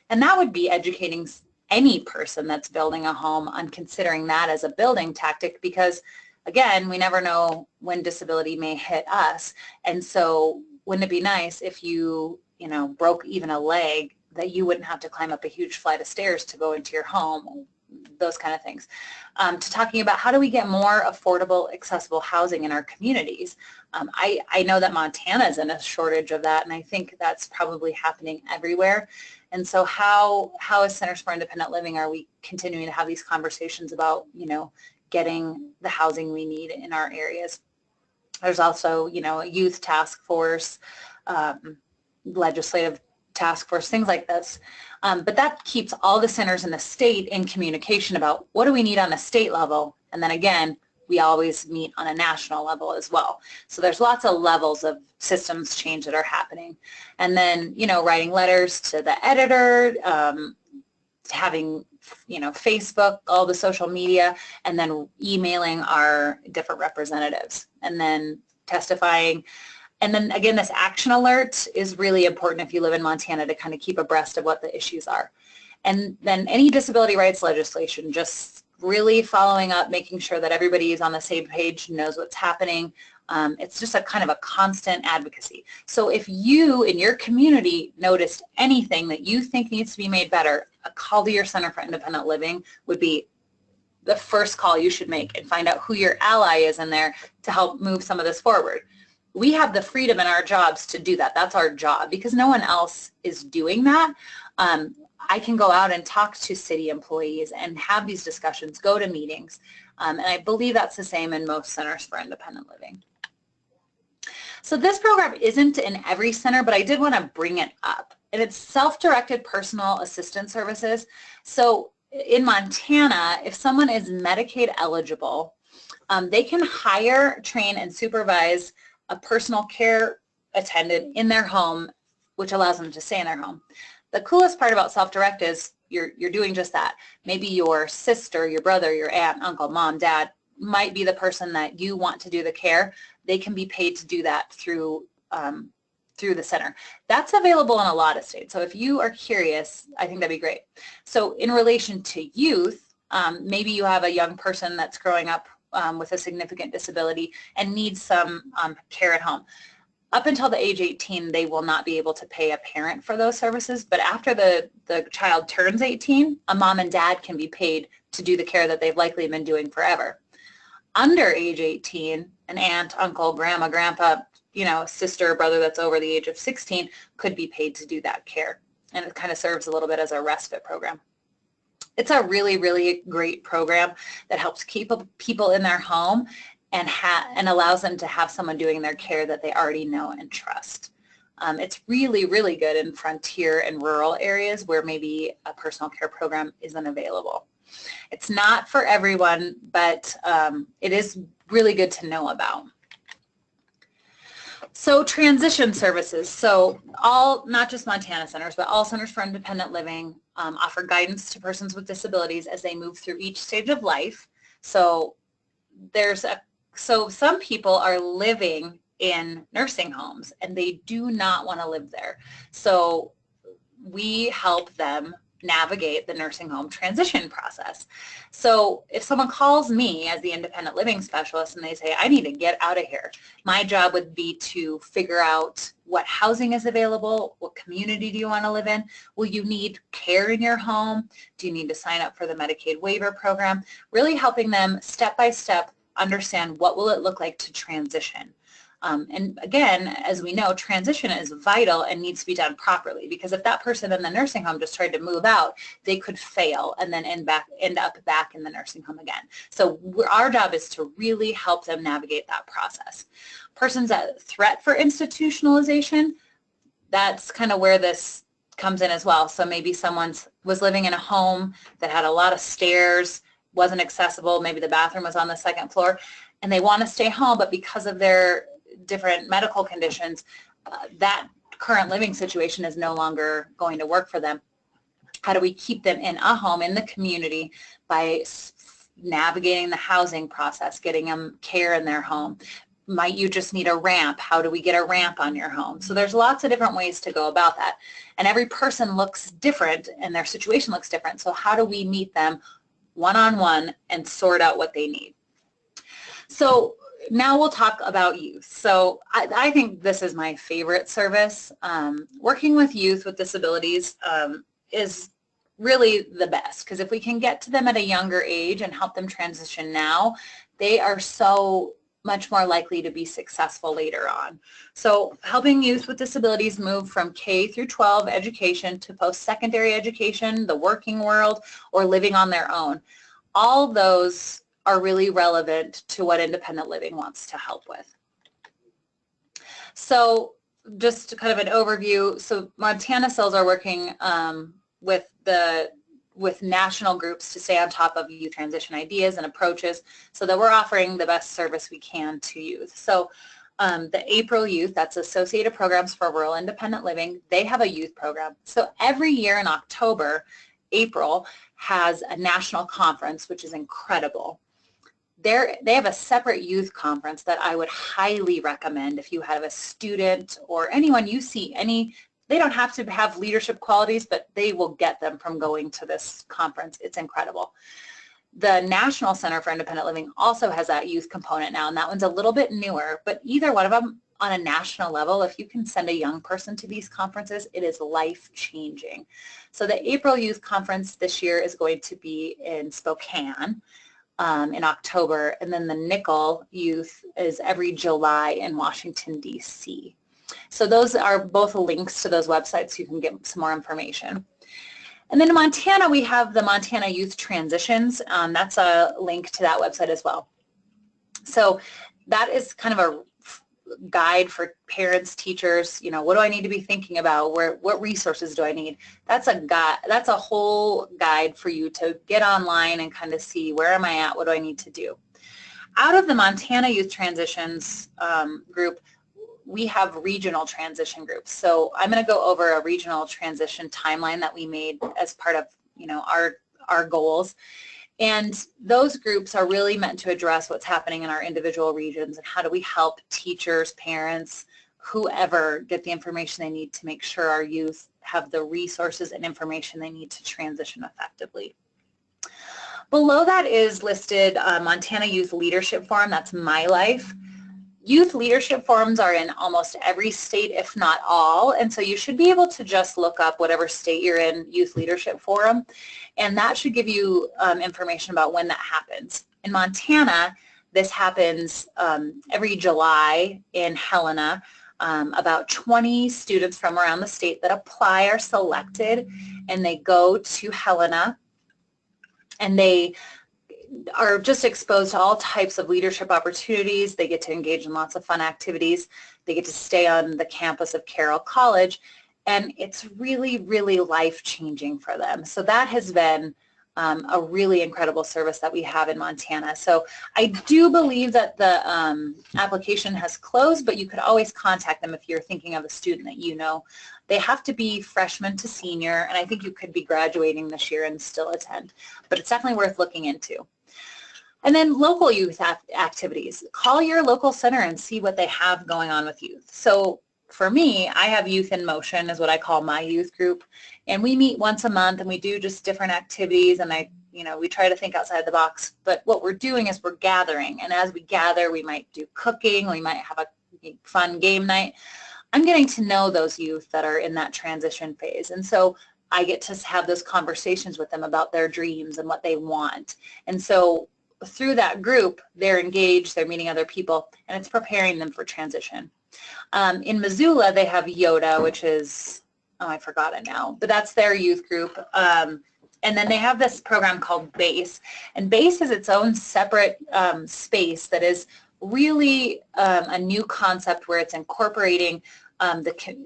S2: And that would be educating any person that's building a home on considering that as a building tactic, because again, we never know when disability may hit us. And so wouldn't it be nice if you broke even a leg, that you wouldn't have to climb up a huge flight of stairs to go into your home, those kind of things. To talking about how do we get more affordable, accessible housing in our communities. I know that Montana is in a shortage of that, and I think that's probably happening everywhere. And so how as Centers for Independent Living are we continuing to have these conversations about, getting the housing we need in our areas? There's also, a youth task force, legislative task force, things like this. But that keeps all the centers in the state in communication about what do we need on a state level. And then again, we always meet on a national level as well. So there's lots of levels of systems change that are happening. And then, writing letters to the editor, having, Facebook, all the social media, and then emailing our different representatives, and then testifying. And then again, this action alert is really important if you live in Montana to kind of keep abreast of what the issues are. And then any disability rights legislation, just really following up, making sure that everybody is on the same page, knows what's happening. It's just a kind of a constant advocacy. So if you in your community noticed anything that you think needs to be made better, a call to your Center for Independent Living would be the first call you should make, and find out who your ally is in there to help move some of this forward. We have the freedom in our jobs to do that. That's our job, because no one else is doing that. I can go out and talk to city employees and have these discussions, go to meetings, and I believe that's the same in most Centers for Independent Living. So this program isn't in every center, but I did want to bring it up. And it's self-directed personal assistance services. So in Montana, if someone is Medicaid eligible, they can hire, train, and supervise a personal care attendant in their home, which allows them to stay in their home. The coolest part about self-direct is you're doing just that. Maybe your sister, your brother, your aunt, uncle, mom, dad might be the person that you want to do the care. They can be paid to do that through the center. That's available in a lot of states. So if you are curious, I think that'd be great. So in relation to youth, maybe you have a young person that's growing up with a significant disability and needs some care at home. Up until the age 18, they will not be able to pay a parent for those services, but after the child turns 18, a mom and dad can be paid to do the care that they've likely been doing forever. Under age 18, an aunt, uncle, grandma, grandpa, sister or brother that's over the age of 16 could be paid to do that care. And it kind of serves a little bit as a respite program. It's a really, really great program that helps keep people in their home and allows them to have someone doing their care that they already know and trust. It's really, really good in frontier and rural areas where maybe a personal care program isn't available. It's not for everyone, but it is really good to know about. So transition services, so all, not just Montana centers, but all centers for independent living offer guidance to persons with disabilities as they move through each stage of life. So some people are living in nursing homes and they do not want to live there. So we help them navigate the nursing home transition process. So if someone calls me as the independent living specialist and they say, I need to get out of here, my job would be to figure out what housing is available, what community do you want to live in, will you need care in your home, do you need to sign up for the Medicaid waiver program, really helping them step by step understand what will it look like to transition. And again, as we know, transition is vital and needs to be done properly, because if that person in the nursing home just tried to move out, they could fail and then end up back in the nursing home again. So our job is to really help them navigate that process. Persons at threat for institutionalization, that's kind of where this comes in as well. So maybe someone was living in a home that had a lot of stairs, wasn't accessible, maybe the bathroom was on the second floor, and they want to stay home, but because of their different medical conditions, that current living situation is no longer going to work for them. How do we keep them in a home in the community by navigating the housing process, getting them care in their home? Might you just need a ramp? How do we get a ramp on your home? So there's lots of different ways to go about that. And every person looks different and their situation looks different. So how do we meet them one-on-one and sort out what they need? So now we'll talk about youth. So I think this is my favorite service. Working with youth with disabilities is really the best, because if we can get to them at a younger age and help them transition now, they are so much more likely to be successful later on. So helping youth with disabilities move from K through 12 education to post-secondary education, the working world, or living on their own. All those are really relevant to what independent living wants to help with. So just kind of an overview. So Montana CILs are working with national groups to stay on top of youth transition ideas and approaches so that we're offering the best service we can to youth. So the April Youth, that's Associated Programs for Rural Independent Living, they have a youth program. So every year in October, April has a national conference, which is incredible. They have a separate youth conference that I would highly recommend if you have a student or anyone you see, they don't have to have leadership qualities, but they will get them from going to this conference. It's incredible. The National Center for Independent Living also has that youth component now, and that one's a little bit newer, but either one of them on a national level, if you can send a young person to these conferences, it is life-changing. So the April Youth Conference this year is going to be in Spokane in October, and then the Nickel Youth is every July in Washington, D.C. So those are both links to those websites so you can get some more information. And then in Montana, we have the Montana Youth Transitions. That's a link to that website as well. So that is kind of a guide for parents, teachers, what do I need to be thinking about? What resources do I need? That's a whole guide for you to get online and kind of see, where am I at? What do I need to do? Out of the Montana Youth Transitions group, we have regional transition groups. So I'm going to go over a regional transition timeline that we made as part of our goals. And those groups are really meant to address what's happening in our individual regions and how do we help teachers, parents, whoever get the information they need to make sure our youth have the resources and information they need to transition effectively. Below that is listed Montana Youth Leadership Forum. That's my life. Youth leadership forums are in almost every state, if not all, and so you should be able to just look up whatever state you're in, Youth Leadership Forum, and that should give you information about when that happens. In Montana, this happens every July in Helena. About 20 students from around the state that apply are selected, and they go to Helena, and they are just exposed to all types of leadership opportunities. They get to engage in lots of fun activities. They get to stay on the campus of Carroll College, and it's really, really life-changing for them. So that has been a really incredible service that we have in Montana. So I do believe that the application has closed, but you could always contact them if you're thinking of a student that you know. They have to be freshman to senior, and I think you could be graduating this year and still attend, but it's definitely worth looking into. And then local youth activities. Call your local center and see what they have going on with youth. So for me, I have Youth in Motion is what I call my youth group. And we meet once a month and we do just different activities, and we try to think outside the box. But what we're doing is we're gathering. And as we gather, we might do cooking, we might have a fun game night. I'm getting to know those youth that are in that transition phase. And so I get to have those conversations with them about their dreams and what they want. And so through that group, they're engaged, they're meeting other people, and it's preparing them for transition. In Missoula, they have YODA, which is, oh, I forgot it now, but that's their youth group. And then they have this program called BASE, and BASE is its own separate space that is really a new concept where it's incorporating the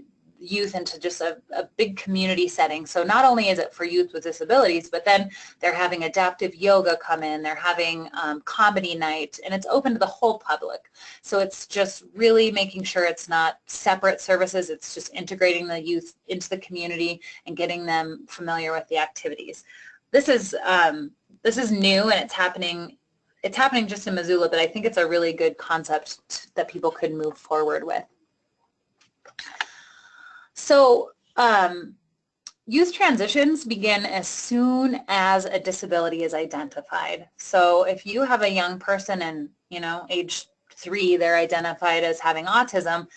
S2: youth into just a big community setting. So not only is it for youth with disabilities, but then they're having adaptive yoga come in, they're having comedy night, and it's open to the whole public. So it's just really making sure it's not separate services, it's just integrating the youth into the community and getting them familiar with the activities. This is new, and it's happening just in Missoula, but I think it's a really good concept that people could move forward with. So youth transitions begin as soon as a disability is identified. So if you have a young person and, age 3, they're identified as having autism,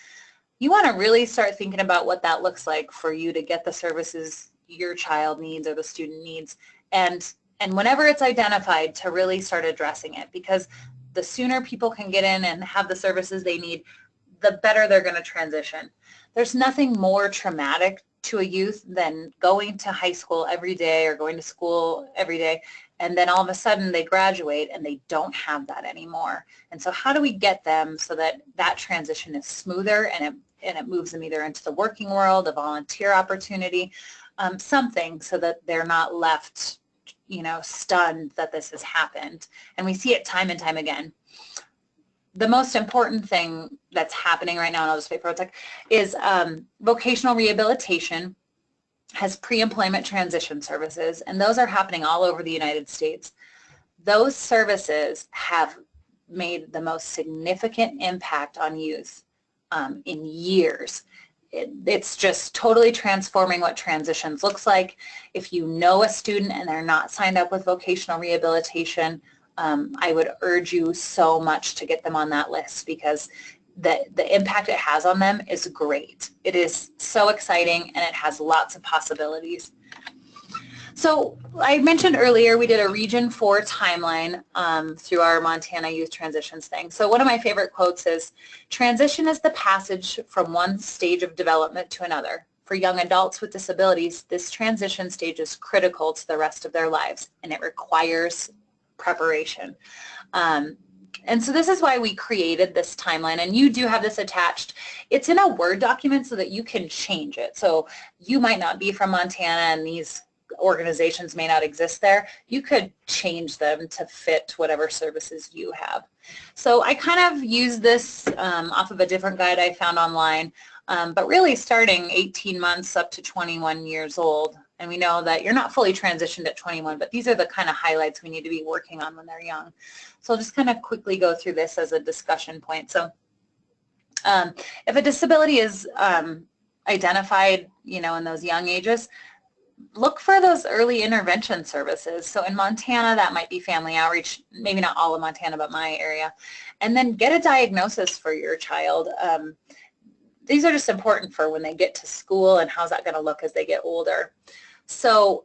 S2: you want to really start thinking about what that looks like for you to get the services your child needs or the student needs. And whenever it's identified, to really start addressing it, because the sooner people can get in and have the services they need, the better they're going to transition. There's nothing more traumatic to a youth than going to high school every day or going to school every day, and then all of a sudden they graduate and they don't have that anymore. And so how do we get them so that that transition is smoother and it moves them either into the working world, a volunteer opportunity, something so that they're not left, stunned that this has happened. And we see it time and time again. The most important thing that's happening right now, and I'll just wait for a sec, is vocational rehabilitation has pre-employment transition services, and those are happening all over the United States. Those services have made the most significant impact on youth in years. It's just totally transforming what transitions looks like. If you know a student and they're not signed up with vocational rehabilitation, I would urge you so much to get them on that list, because the impact it has on them is great. It is so exciting, and it has lots of possibilities. So I mentioned earlier we did a Region 4 timeline through our Montana Youth Transitions thing. So one of my favorite quotes is, "Transition is the passage from one stage of development to another. For young adults with disabilities, this transition stage is critical to the rest of their lives, and it requires preparation." And so this is why we created this timeline, and you do have this attached. It's in a Word document so that you can change it. So you might not be from Montana and these organizations may not exist there. You could change them to fit whatever services you have. So I kind of use this off of a different guide I found online, but really starting 18 months up to 21 years old. And we know that you're not fully transitioned at 21, but these are the kind of highlights we need to be working on when they're young. So I'll just kind of quickly go through this as a discussion point. So if a disability is identified, in those young ages, look for those early intervention services. So in Montana, that might be family outreach, maybe not all of Montana, but my area. And then get a diagnosis for your child. These are just important for when they get to school and how's that going to look as they get older. So,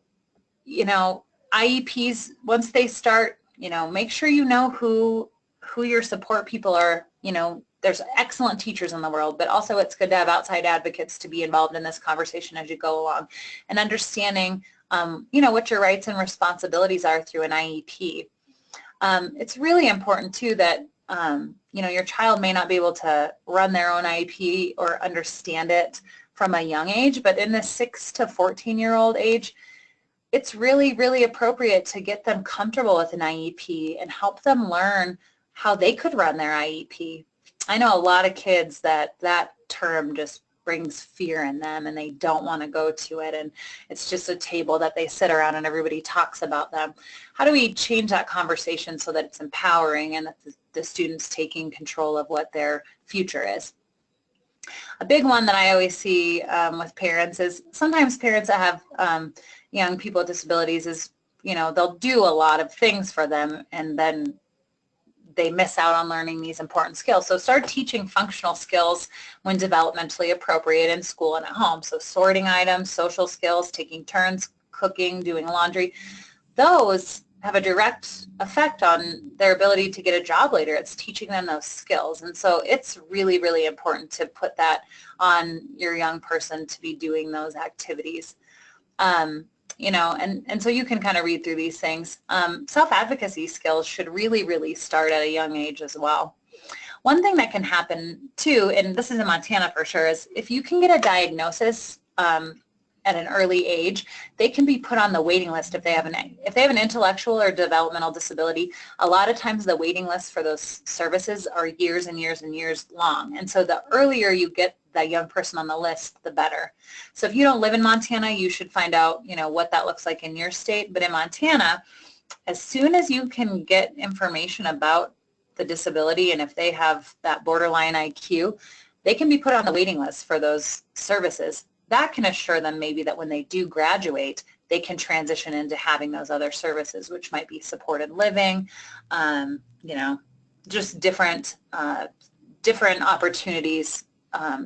S2: IEPs, once they start, make sure you know who your support people are. There's excellent teachers in the world, but also it's good to have outside advocates to be involved in this conversation as you go along, and understanding, what your rights and responsibilities are through an IEP. It's really important too that, your child may not be able to run their own IEP or understand it from a young age, but in the 6 to 14-year-old age, it's really, really appropriate to get them comfortable with an IEP and help them learn how they could run their IEP. I know a lot of kids that term just brings fear in them and they don't want to go to it, and it's just a table that they sit around and everybody talks about them. How do we change that conversation so that it's empowering and that the student's taking control of what their future is? A big one that I always see with parents is sometimes parents that have young people with disabilities is, they'll do a lot of things for them and then they miss out on learning these important skills. So start teaching functional skills when developmentally appropriate in school and at home. So sorting items, social skills, taking turns, cooking, doing laundry. Those have a direct effect on their ability to get a job later. It's teaching them those skills. And so it's really, really important to put that on your young person to be doing those activities. And so you can kind of read through these things. Self-advocacy skills should really, really start at a young age as well. One thing that can happen too, and this is in Montana for sure, is if you can get a diagnosis at an early age, they can be put on the waiting list if they have an intellectual or developmental disability. A lot of times the waiting lists for those services are years and years and years long. And so the earlier you get that young person on the list, the better. So if you don't live in Montana, you should find out, what that looks like in your state. But in Montana, as soon as you can get information about the disability and if they have that borderline IQ, they can be put on the waiting list for those services. That can assure them maybe that when they do graduate, they can transition into having those other services, which might be supported living, just different opportunities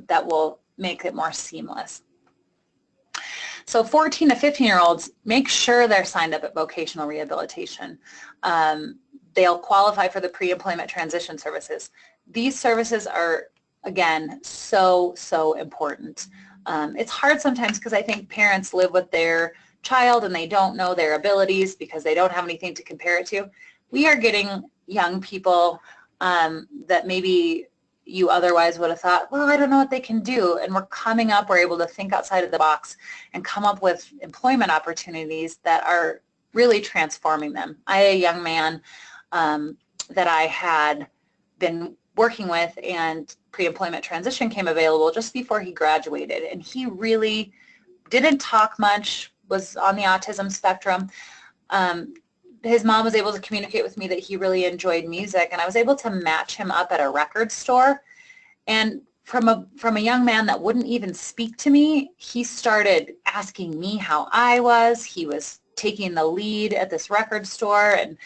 S2: that will make it more seamless. So 14 to 15-year-olds, make sure they're signed up at vocational rehabilitation. They'll qualify for the pre-employment transition services. These services are, again, so, so important. It's hard sometimes because I think parents live with their child and they don't know their abilities because they don't have anything to compare it to. We are getting young people that maybe you otherwise would have thought, well, I don't know what they can do. And we're able to think outside of the box and come up with employment opportunities that are really transforming them. I had a young man that I had been working with, and pre-employment transition came available just before he graduated, and he really didn't talk much, was on the autism spectrum. His mom was able to communicate with me that he really enjoyed music, and I was able to match him up at a record store. And from a young man that wouldn't even speak to me, he started asking me how I was. He was taking the lead at this record store, and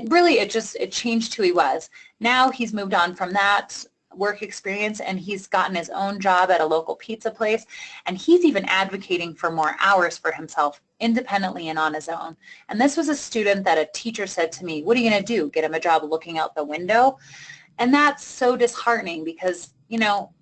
S2: really it changed who he was. Now he's moved on from that work experience and he's gotten his own job at a local pizza place, and he's even advocating for more hours for himself independently and on his own. And this was a student that a teacher said to me, what are you going to do, get him a job looking out the window? And that's so disheartening because,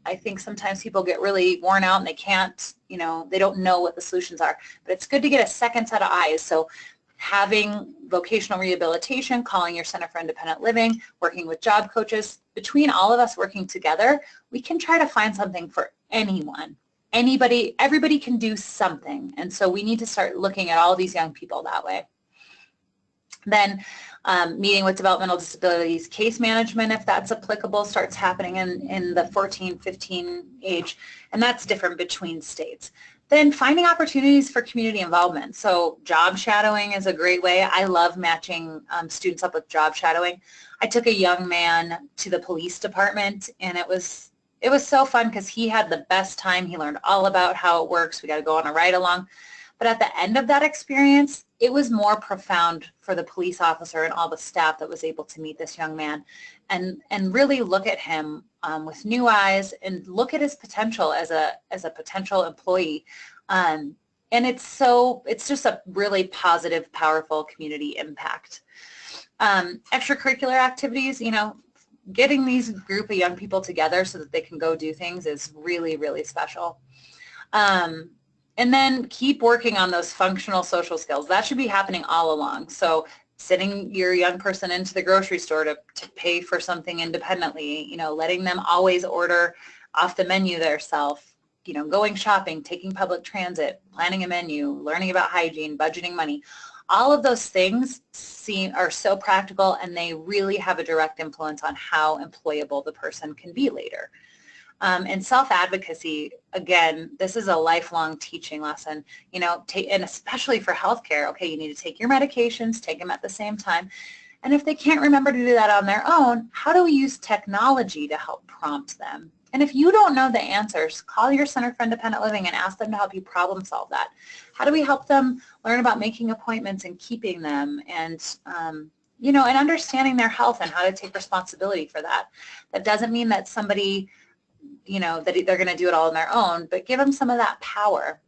S2: I think sometimes people get really worn out and they can't, they don't know what the solutions are. But it's good to get a second set of eyes. So having vocational rehabilitation, calling your Center for Independent Living, working with job coaches, between all of us working together, we can try to find something for anyone. Anybody, everybody can do something. And so we need to start looking at all these young people that way. Then meeting with developmental disabilities case management, if that's applicable, starts happening in the 14, 15 age, and that's different between states. Then finding opportunities for community involvement. So job shadowing is a great way. I love matching students up with job shadowing. I took a young man to the police department, and it was so fun because he had the best time. He learned all about how it works. We got to go on a ride along. But at the end of that experience, it was more profound for the police officer and all the staff that was able to meet this young man and really look at him with new eyes and look at his potential as a potential employee. And it's just a really positive, powerful community impact. Extracurricular activities, getting these group of young people together so that they can go do things is really, really special. And then keep working on those functional social skills. That should be happening all along. So sending your young person into the grocery store to pay for something independently, letting them always order off the menu themselves, going shopping, taking public transit, planning a menu, learning about hygiene, budgeting money. All of those things are so practical, and they really have a direct influence on how employable the person can be later. And self-advocacy, again, this is a lifelong teaching lesson, and especially for healthcare. Okay, you need to take your medications, take them at the same time. And if they can't remember to do that on their own, how do we use technology to help prompt them? And if you don't know the answers, call your Center for Independent Living and ask them to help you problem solve that. How do we help them learn about making appointments and keeping them, and and understanding their health and how to take responsibility for that? That doesn't mean that somebody, that they're going to do it all on their own, but give them some of that power.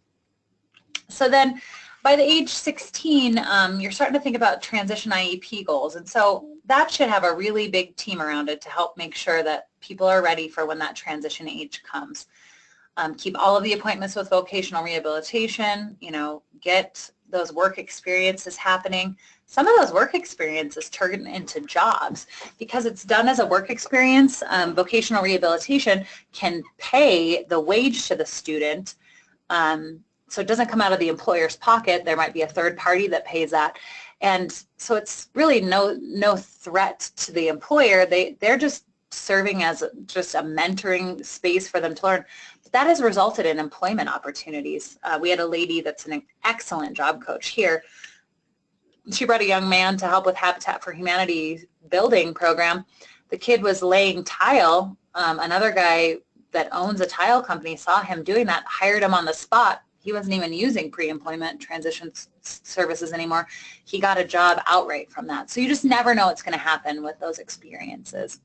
S2: So then by the age 16, you're starting to think about transition IEP goals. And so that should have a really big team around it to help make sure that people are ready for when that transition age comes. Keep all of the appointments with vocational rehabilitation, get those work experiences happening. Some of those work experiences turn into jobs because it's done as a work experience. Vocational rehabilitation can pay the wage to the student, so it doesn't come out of the employer's pocket. There might be a third party that pays that. And so it's really no threat to the employer. They're just serving as just a mentoring space for them to learn. But that has resulted in employment opportunities. We had a lady that's an excellent job coach here. She brought a young man to help with Habitat for Humanity building program. The kid was laying tile. Another guy that owns a tile company saw him doing that, hired him on the spot. He wasn't even using pre-employment transition services anymore. He got a job outright from that. So you just never know what's going to happen with those experiences.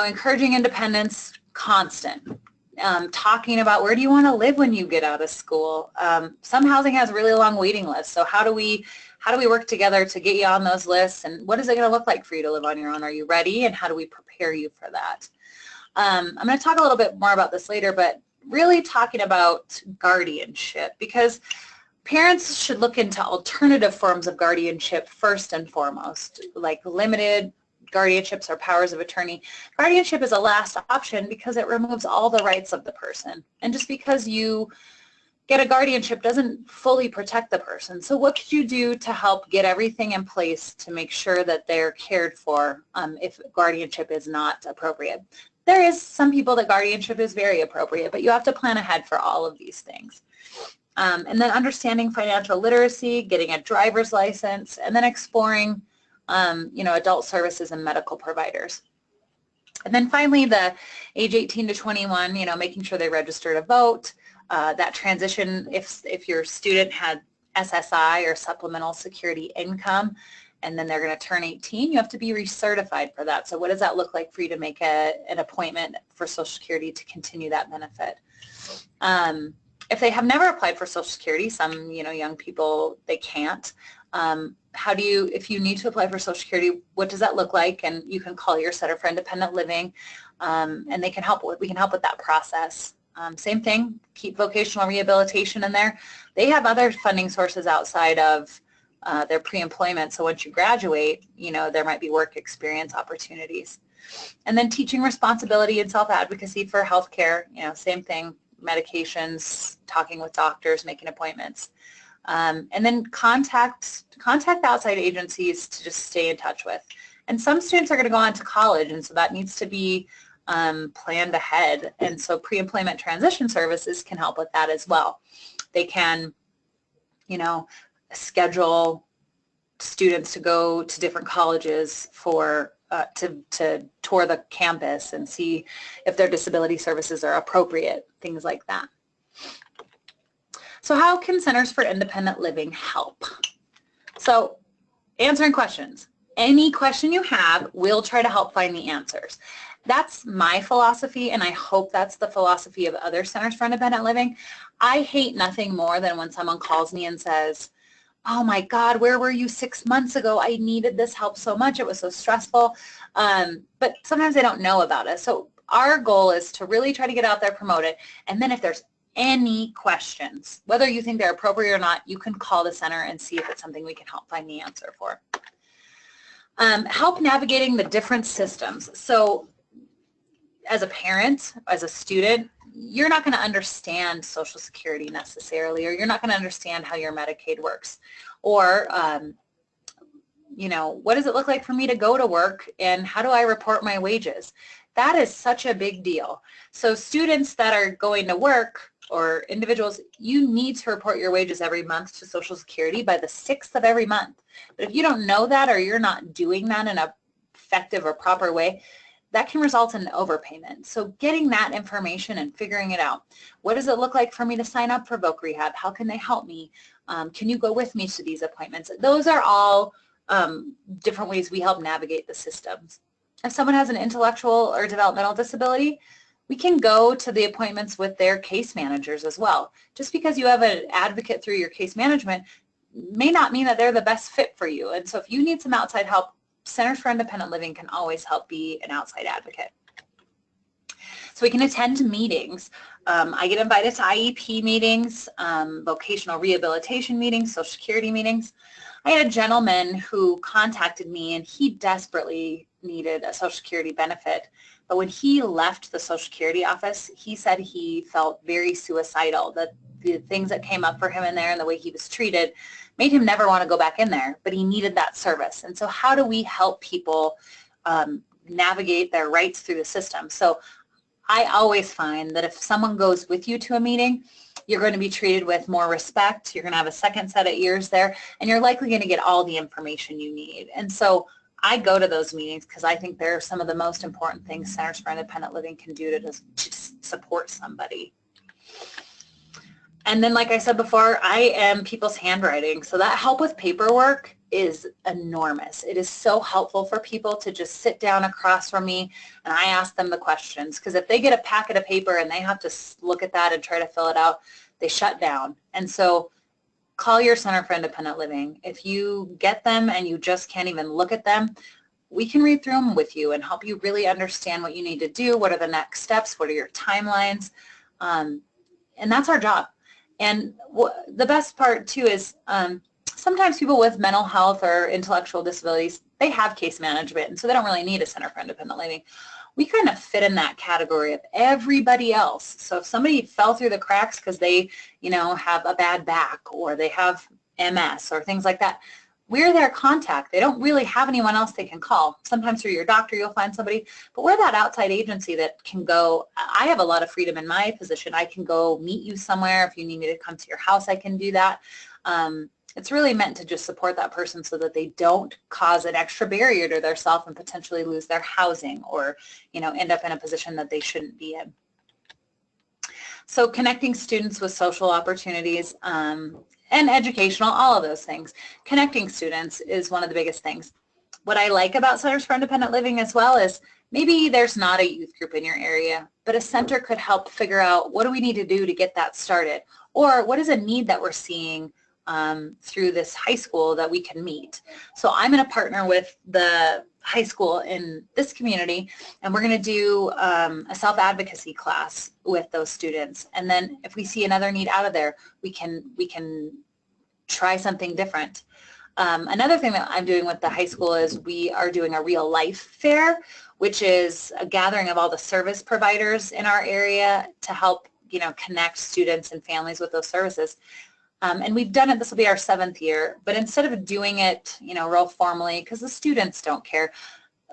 S2: Encouraging independence, constant. Talking about where do you want to live when you get out of school. Some housing has really long waiting lists. So how do we work together to get you on those lists, and what is it going to look like for you to live on your own? Are you ready, and how do we prepare you for that? I'm going to talk a little bit more about this later, but really talking about guardianship, because parents should look into alternative forms of guardianship first and foremost, like limited guardianships or powers of attorney. Guardianship is a last option because it removes all the rights of the person. And just because you get a guardianship doesn't fully protect the person. So what could you do to help get everything in place to make sure that they're cared for if guardianship is not appropriate? There is some people that guardianship is very appropriate, but you have to plan ahead for all of these things. And then understanding financial literacy, getting a driver's license, and then exploring, adult services and medical providers. And then finally, the age 18 to 21, making sure they register to vote. That transition, if your student had SSI or supplemental security income, and then they're going to turn 18, you have to be recertified for that. So what does that look like for you to make an appointment for Social Security to continue that benefit? If they have never applied for Social Security, some young people, they can't. If you need to apply for Social Security, what does that look like? And you can call your Center for Independent Living, and we can help with that process. Same thing, keep vocational rehabilitation in there. They have other funding sources outside of their pre-employment, so once you graduate, there might be work experience opportunities. And then teaching responsibility and self-advocacy for healthcare, same thing, medications, talking with doctors, making appointments. And then contact outside agencies to just stay in touch with. And some students are going to go on to college, and so that needs to be planned ahead. And so pre-employment transition services can help with that as well. They can, schedule students to go to different colleges for to tour the campus and see if their disability services are appropriate, things like that. So how can Centers for Independent Living help? So answering questions. Any question you have, we'll try to help find the answers. That's my philosophy, and I hope that's the philosophy of other Centers for Independent Living. I hate nothing more than when someone calls me and says, oh my God, where were you 6 months ago? I needed this help so much. It was so stressful. But sometimes they don't know about it. So our goal is to really try to get out there, promote it. And then if there's any questions, whether you think they're appropriate or not, you can call the center and see if it's something we can help find the answer for. Help navigating the different systems. So as a parent, as a student, you're not going to understand Social Security necessarily, or you're not going to understand how your Medicaid works, or you know, what does it look like for me to go to work, and how do I report my wages? That is such a big deal. So students that are going to work, or individuals, you need to report your wages every month to Social Security by the 6th of every month. But if you don't know that, or you're not doing that in a effective or proper way, that can result in overpayment. So getting that information and figuring it out. What does it look like for me to sign up for Voc Rehab? How can they help me? Can you go with me to these appointments? Those are all different ways we help navigate the systems. If someone has an intellectual or developmental disability, we can go to the appointments with their case managers as well. Just because you have an advocate through your case management may not mean that they're the best fit for you. And so if you need some outside help, Centers for Independent Living can always help be an outside advocate. So we can attend meetings. I get invited to IEP meetings, vocational rehabilitation meetings, Social Security meetings. I had a gentleman who contacted me, and he desperately needed a Social Security benefit. But when he left the Social Security office, he said he felt very suicidal, that the things that came up for him in there and the way he was treated made him never want to go back in there, but he needed that service. And so how do we help people navigate their rights through the system? So I always find that if someone goes with you to a meeting, you're going to be treated with more respect, you're going to have a second set of ears there, and you're likely going to get all the information you need. And so I go to those meetings because I think they're some of the most important things Centers for Independent Living can do to just support somebody. And then, like I said before, I am people's handwriting. So that help with paperwork is enormous. It is so helpful for people to just sit down across from me and I ask them the questions. Because if they get a packet of paper and they have to look at that and try to fill it out, they shut down. And so call your Center for Independent Living. If you get them and you just can't even look at them, we can read through them with you and help you really understand what you need to do, what are the next steps, what are your timelines, and that's our job. And the best part too is sometimes people with mental health or intellectual disabilities, they have case management, and so they don't really need a Center for Independent Living. We kind of fit in that category of everybody else. So if somebody fell through the cracks because they, you know, have a bad back or they have MS or things like that, we're their contact. They don't really have anyone else they can call. Sometimes through your doctor you'll find somebody, but we're that outside agency that can go. I have a lot of freedom in my position. I can go meet you somewhere. If you need me to come to your house, I can do that. It's really meant to just support that person so that they don't cause an extra barrier to themselves and potentially lose their housing or, you know, end up in a position that they shouldn't be in. So connecting students with social opportunities and educational, all of those things. Connecting students is one of the biggest things. What I like about Centers for Independent Living as well is maybe there's not a youth group in your area, but a center could help figure out what do we need to do to get that started, or what is a need that we're seeing through this high school that we can meet. So I'm going to partner with the high school in this community, and we're going to do a self-advocacy class with those students. And then if we see another need out of there, we can try something different. Another thing that I'm doing with the high school is we are doing a real life fair, which is a gathering of all the service providers in our area to help, you know, connect students and families with those services. And we've done it, this will be our 7th year, but instead of doing it, you know, real formally, because the students don't care,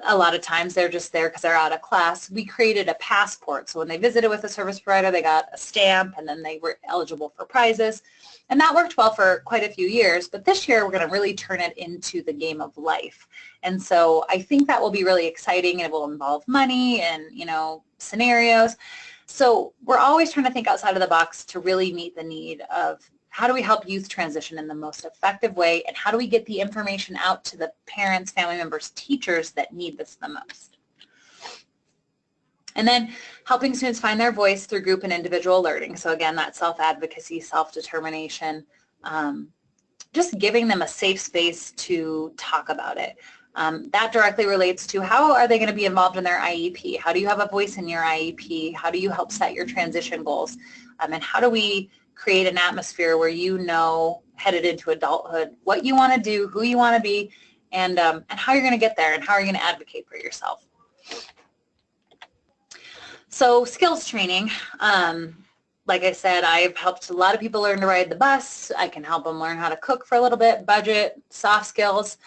S2: a lot of times they're just there because they're out of class, we created a passport. So when they visited with a service provider, they got a stamp and then they were eligible for prizes. And that worked well for quite a few years, but this year we're going to really turn it into the game of life. And so I think that will be really exciting, and it will involve money and, you know, scenarios. So we're always trying to think outside of the box to really meet the need of how do we help youth transition in the most effective way, and how do we get the information out to the parents, family members, teachers that need this the most. And then helping students find their voice through group and individual learning. So again, that self-advocacy, self-determination, just giving them a safe space to talk about it. That directly relates to how are they going to be involved in their IEP? How do you have a voice in your IEP? How do you help set your transition goals? And how do we create an atmosphere where you know, headed into adulthood, what you want to do, who you want to be, and how you're going to get there, and how you're going to advocate for yourself. So skills training, like I said, I've helped a lot of people learn to ride the bus. I can help them learn how to cook for a little bit, budget, soft skills.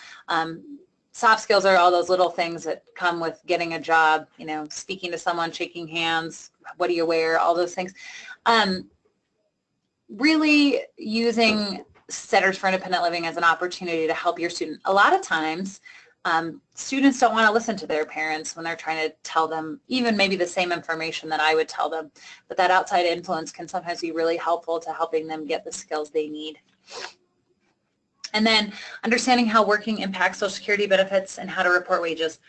S2: Soft skills are all those little things that come with getting a job, you know, speaking to someone, shaking hands, what do you wear, all those things. Really using Centers for Independent Living as an opportunity to help your student. A lot of times, students don't want to listen to their parents when they're trying to tell them even maybe the same information that I would tell them, but that outside influence can sometimes be really helpful to helping them get the skills they need. And then understanding how working impacts Social Security benefits and how to report wages.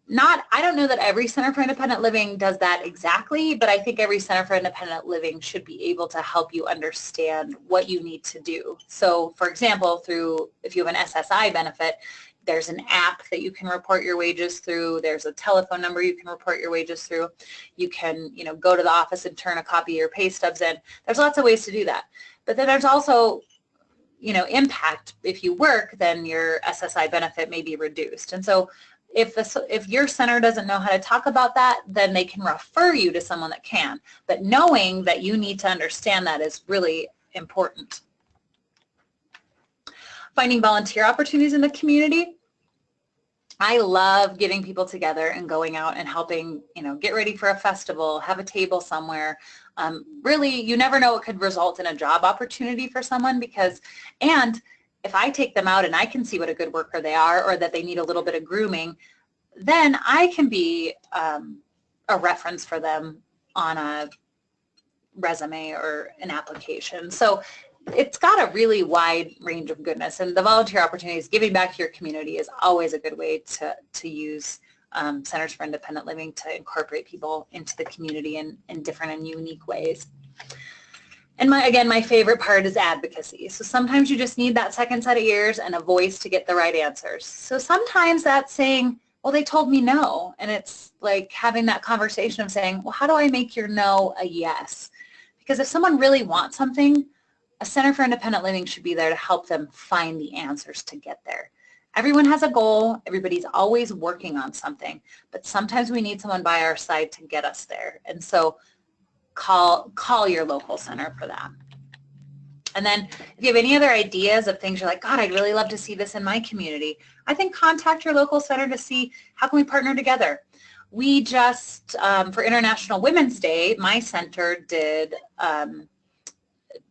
S2: I don't know that every Center for Independent Living does that exactly, but I think every Center for Independent Living should be able to help you understand what you need to do. So for example, if you have an SSI benefit, there's an app that you can report your wages through. There's a telephone number you can report your wages through. You can, go to the office and turn a copy of your pay stubs in. There's lots of ways to do that. But then there's also, impact. If you work, then your SSI benefit may be reduced. And so if your center doesn't know how to talk about that, then they can refer you to someone that can. But knowing that you need to understand that is really important. Finding volunteer opportunities in the community. I love getting people together and going out and helping, get ready for a festival, have a table somewhere. Really, you never know what could result in a job opportunity for someone and if I take them out and I can see what a good worker they are or that they need a little bit of grooming, then I can be a reference for them on a resume or an application. So it's got a really wide range of goodness, and the volunteer opportunities, giving back to your community is always a good way to use Centers for Independent Living to incorporate people into the community in different and unique ways. And my favorite part is advocacy. So sometimes you just need that second set of ears and a voice to get the right answers. So sometimes that's saying, well, they told me no. And it's like having that conversation of saying, well, how do I make your no a yes? Because if someone really wants something, a Center for Independent Living should be there to help them find the answers to get there. Everyone has a goal. Everybody's always working on something. But sometimes we need someone by our side to get us there. And so call your local center for that. And then if you have any other ideas of things you're like, God, I'd really love to see this in my community, I think contact your local center to see how can we partner together. We just, for International Women's Day, my center did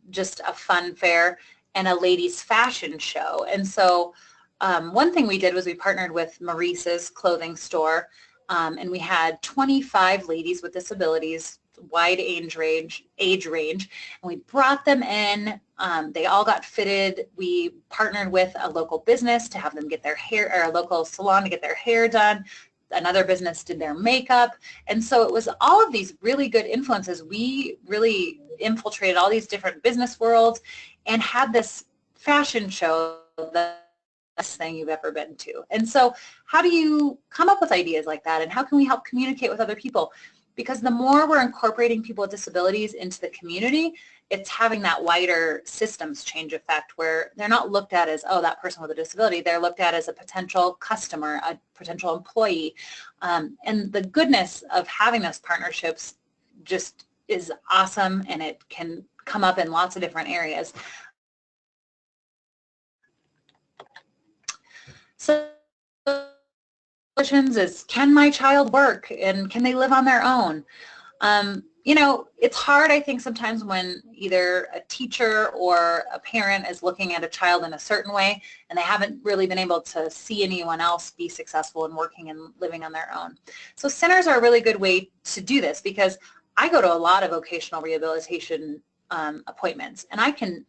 S2: just a fun fair and a ladies fashion show. And so one thing we did was we partnered with Maurice's clothing store, and we had 25 ladies with disabilities, wide age range, and we brought them in. They all got fitted. We partnered with a local business to have them get their hair, or a local salon to get their hair done. Another business did their makeup. And so it was all of these really good influences. We really infiltrated all these different business worlds and had this fashion show the best thing you've ever been to. And so how do you come up with ideas like that, and how can we help communicate with other people? Because the more we're incorporating people with disabilities into the community, it's having that wider systems change effect where they're not looked at as, oh, that person with a disability. They're looked at as a potential customer, a potential employee. And the goodness of having those partnerships just is awesome, and it can come up in lots of different areas. So is, can my child work, and can they live on their own? It's hard, I think, sometimes when either a teacher or a parent is looking at a child in a certain way and they haven't really been able to see anyone else be successful in working and living on their own. So centers are a really good way to do this, because I go to a lot of vocational rehabilitation appointments, and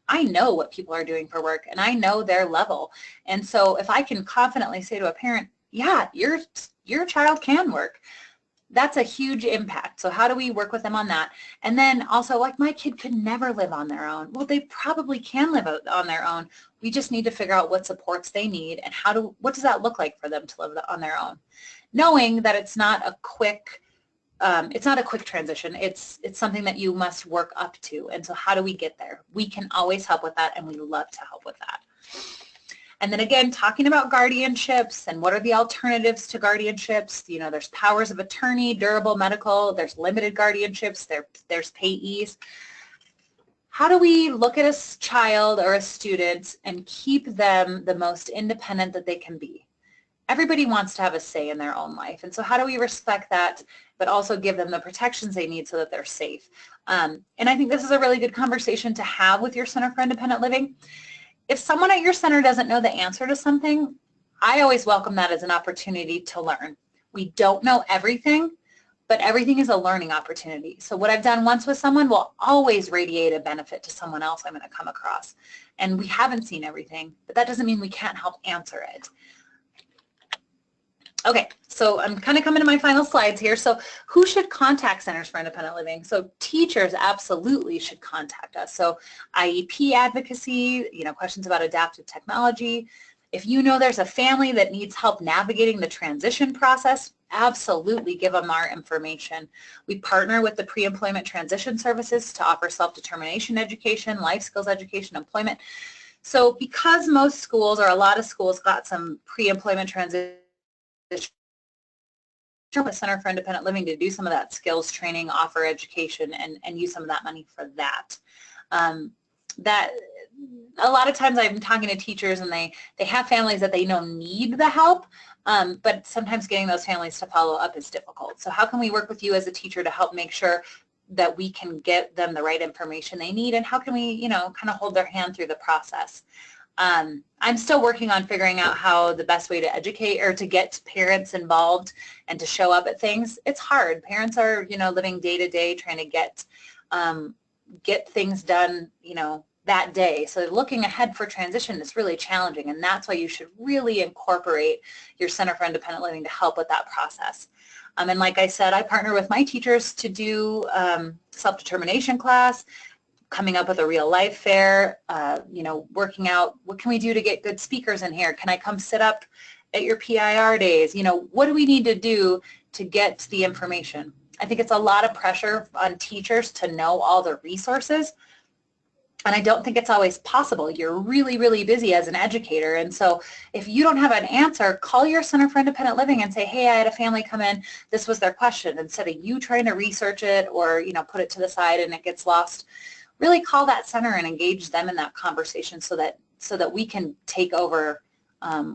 S2: I know what people are doing for work, and I know their level. And so if I can confidently say to a parent, yeah, your child can work, that's a huge impact. So how do we work with them on that? And then also, like, my kid could never live on their own. Well, they probably can live on their own. We just need to figure out what supports they need and what does that look like for them to live on their own, knowing that it's not a quick transition. It's something that you must work up to. And so how do we get there? We can always help with that, and we love to help with that. And then again, talking about guardianships and what are the alternatives to guardianships. You know, there's powers of attorney, durable medical, there's limited guardianships, there's payees. How do we look at a child or a student and keep them the most independent that they can be? Everybody wants to have a say in their own life, and so how do we respect that, but also give them the protections they need so that they're safe? And I think this is a really good conversation to have with your Center for Independent Living. If someone at your center doesn't know the answer to something, I always welcome that as an opportunity to learn. We don't know everything, but everything is a learning opportunity. So what I've done once with someone will always radiate a benefit to someone else I'm going to come across. And we haven't seen everything, but that doesn't mean we can't help answer it. Okay, so I'm kind of coming to my final slides here. So who should contact Centers for Independent Living? So teachers absolutely should contact us. So IEP advocacy, you know, questions about adaptive technology. If you know there's a family that needs help navigating the transition process, absolutely give them our information. We partner with the pre-employment transition services to offer self-determination education, life skills education, employment. So because most schools or a lot of schools got some pre-employment transition with Center for Independent Living to do some of that skills training, offer education, and use some of that money for that. That a lot of times I'm talking to teachers and they have families that they know need the help, but sometimes getting those families to follow up is difficult. So how can we work with you as a teacher to help make sure that we can get them the right information they need, and how can we, you know, kind of hold their hand through the process? I'm still working on figuring out how the best way to educate or to get parents involved and to show up at things. It's hard. Parents are, you know, living day to day trying to get things done, you know, that day. So looking ahead for transition is really challenging, and that's why you should really incorporate your Center for Independent Living to help with that process. And like I said, I partner with my teachers to do self-determination class, coming up with a real life fair, you know, working out what can we do to get good speakers in here? Can I come sit up at your PIR days? You know, what do we need to do to get the information? I think it's a lot of pressure on teachers to know all the resources, and I don't think it's always possible. You're really, really busy as an educator, and so if you don't have an answer, call your Center for Independent Living and say, hey, I had a family come in, this was their question, instead of you trying to research it or, you know, put it to the side and it gets lost. Really call that center and engage them in that conversation so that we can take over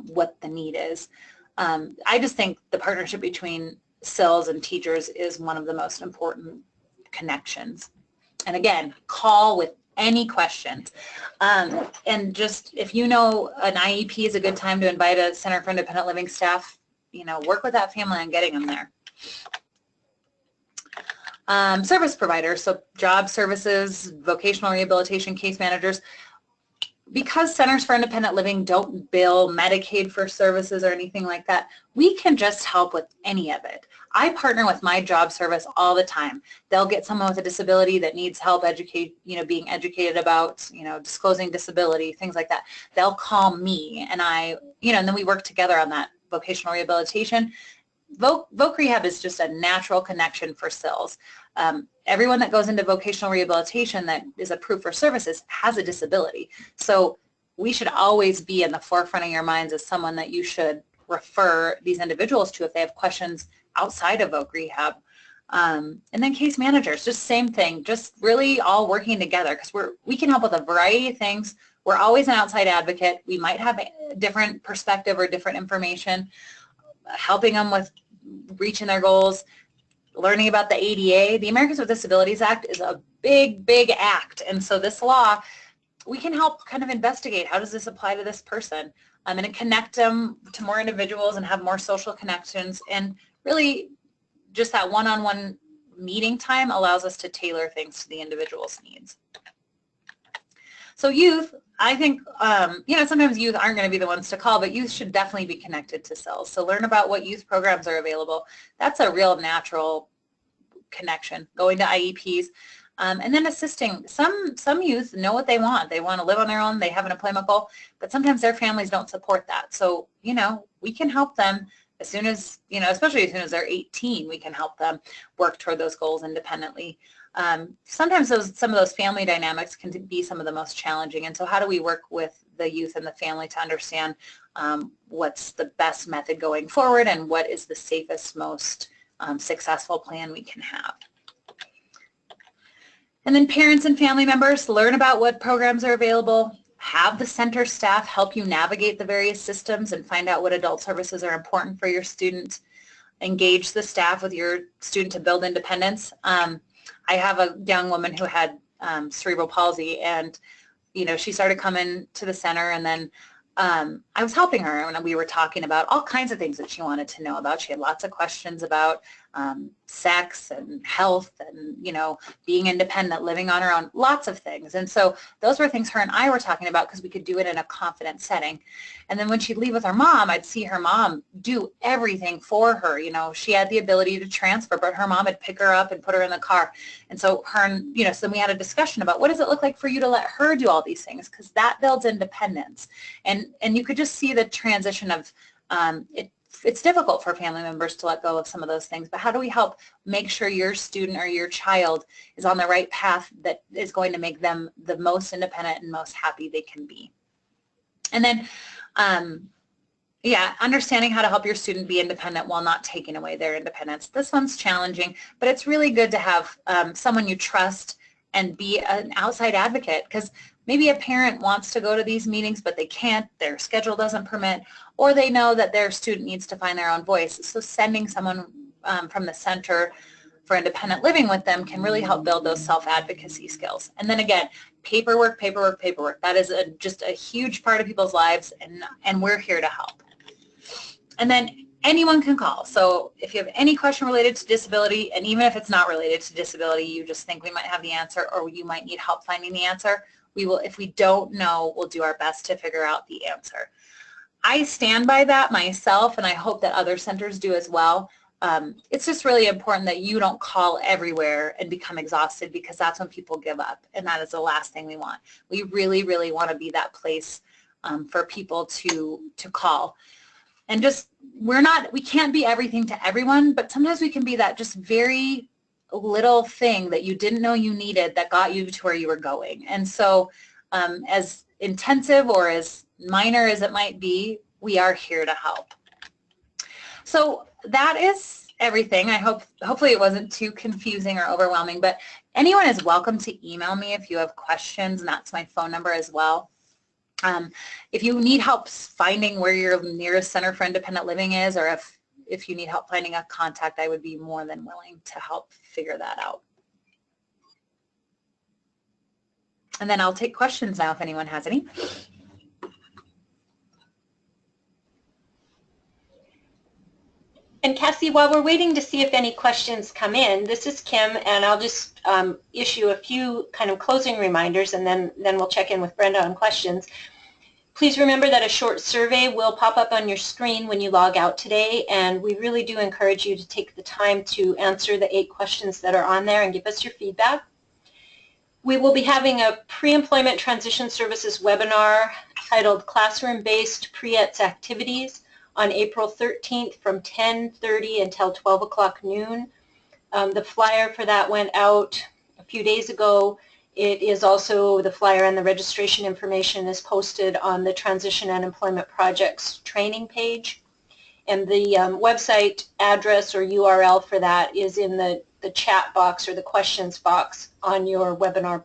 S2: what the need is. I just think the partnership between CILs and teachers is one of the most important connections. And again, call with any questions. And just if you know an IEP is a good time to invite a Center for Independent Living staff, you know, work with that family on getting them there. Service providers, so job services, vocational rehabilitation, case managers. Because Centers for Independent Living don't bill Medicaid for services or anything like that, we can just help with any of it. I partner with my job service all the time. They'll get someone with a disability that needs help being educated about, you know, disclosing disability, things like that. They'll call me, and and then we work together on that vocational rehabilitation. Voc Rehab is just a natural connection for CILs. Everyone that goes into vocational rehabilitation that is approved for services has a disability. So we should always be in the forefront of your minds as someone that you should refer these individuals to if they have questions outside of Voc Rehab. And then case managers, just same thing, just really all working together because we can help with a variety of things. We're always an outside advocate. We might have a different perspective or different information, helping them with reaching their goals, learning about the ADA. The Americans with Disabilities Act is a big, big act, and so this law, we can help kind of investigate how does this apply to this person, and connect them to more individuals and have more social connections, and really just that one-on-one meeting time allows us to tailor things to the individual's needs. So youth, I think, sometimes youth aren't going to be the ones to call, but youth should definitely be connected to CILs. So learn about what youth programs are available. That's a real natural connection, going to IEPs. And then assisting. Some youth know what they want. They want to live on their own. They have an employment goal, but sometimes their families don't support that. So, we can help them as soon as, especially as soon as they're 18, we can help them work toward those goals independently. Sometimes some of those family dynamics can be some of the most challenging, and so how do we work with the youth and the family to understand what's the best method going forward and what is the safest, most successful plan we can have. And then parents and family members learn about what programs are available, have the center staff help you navigate the various systems and find out what adult services are important for your student. Engage the staff with your student to build independence. I have a young woman who had cerebral palsy, and she started coming to the center, and then I was helping her, and we were talking about all kinds of things that she wanted to know about. She had lots of questions about sex and health and, being independent, living on her own, lots of things. And so those were things her and I were talking about because we could do it in a confident setting. And then when she'd leave with her mom, I'd see her mom do everything for her. She had the ability to transfer, but her mom would pick her up and put her in the car. And so so then we had a discussion about what does it look like for you to let her do all these things, because that builds independence. And you could just see the transition of it's difficult for family members to let go of some of those things, but how do we help make sure your student or your child is on the right path that is going to make them the most independent and most happy they can be? And then, understanding how to help your student be independent while not taking away their independence. This one's challenging, but it's really good to have someone you trust and be an outside advocate, because maybe a parent wants to go to these meetings, but they can't, their schedule doesn't permit, or they know that their student needs to find their own voice. So sending someone from the Center for Independent Living with them can really help build those self-advocacy skills. And then again, paperwork. That is just a huge part of people's lives, and we're here to help. And then anyone can call. So if you have any question related to disability, and even if it's not related to disability, you just think we might have the answer or you might need help finding the answer, we will, if we don't know, we'll do our best to figure out the answer. I stand by that myself, and I hope that other centers do as well. It's just really important that you don't call everywhere and become exhausted, because that's when people give up, and that is the last thing we want. We really, really want to be that place for people to call. And just, we can't be everything to everyone, but sometimes we can be that just very little thing that you didn't know you needed that got you to where you were going. And so as intensive or as minor as it might be, we are here to help. So that is everything. Hopefully it wasn't too confusing or overwhelming, but anyone is welcome to email me if you have questions, and that's my phone number as well. If you need help finding where your nearest Center for Independent Living is, or if you need help finding a contact, I would be more than willing to help figure that out. And then I'll take questions now if anyone has any.
S1: And Cassie, while we're waiting to see if any questions come in, this is Kim, and I'll just issue a few kind of closing reminders, and then we'll check in with Brenda on questions. Please remember that a short survey will pop up on your screen when you log out today, and we really do encourage you to take the time to answer the 8 questions that are on there and give us your feedback. We will be having a pre-employment transition services webinar titled Classroom-Based Pre-ETS Activities on April 13th from 10:30 until 12 o'clock noon. The flyer for that went out a few days ago. It is also, the flyer and the registration information is posted on the Transition and Employment Projects training page. And the website address or URL for that is in the chat box or the questions box on your webinar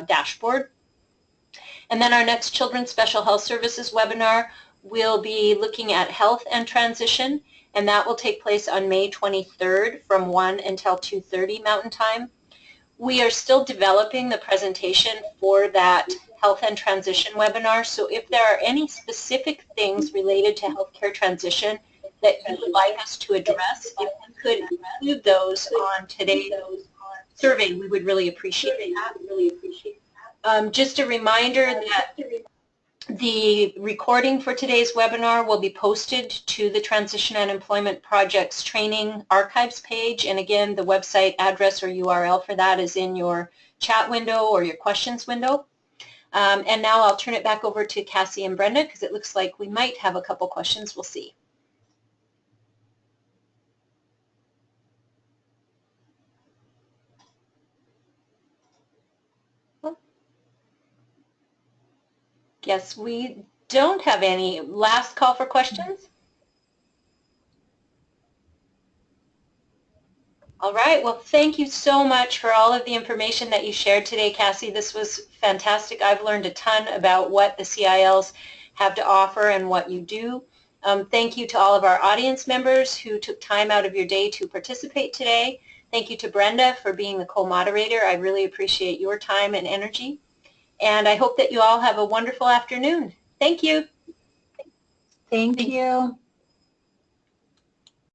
S1: dashboard. And then our next Children's Special Health Services webinar will be looking at health and transition, and that will take place on May 23rd from 1 until 2:30 Mountain Time. We are still developing the presentation for that health and transition webinar, so if there are any specific things related to healthcare transition that you would like us to address, if you could include those on today's survey, we would really appreciate that. Just a reminder that the recording for today's webinar will be posted to the Transition and Employment Projects Training Archives page, and again, the website address or URL for that is in your chat window or your questions window. And now I'll turn it back over to Cassie and Brenda, because it looks like we might have a couple questions. We'll see. Guess we don't have any. Last call for questions? All right. Well, thank you so much for all of the information that you shared today, Cassie. This was fantastic. I've learned a ton about what the CILs have to offer and what you do. Thank you to all of our audience members who took time out of your day to participate today. Thank you to Brenda for being the co-moderator. I really appreciate your time and energy. And I hope that you all have a wonderful afternoon. Thank you.
S2: Thank you.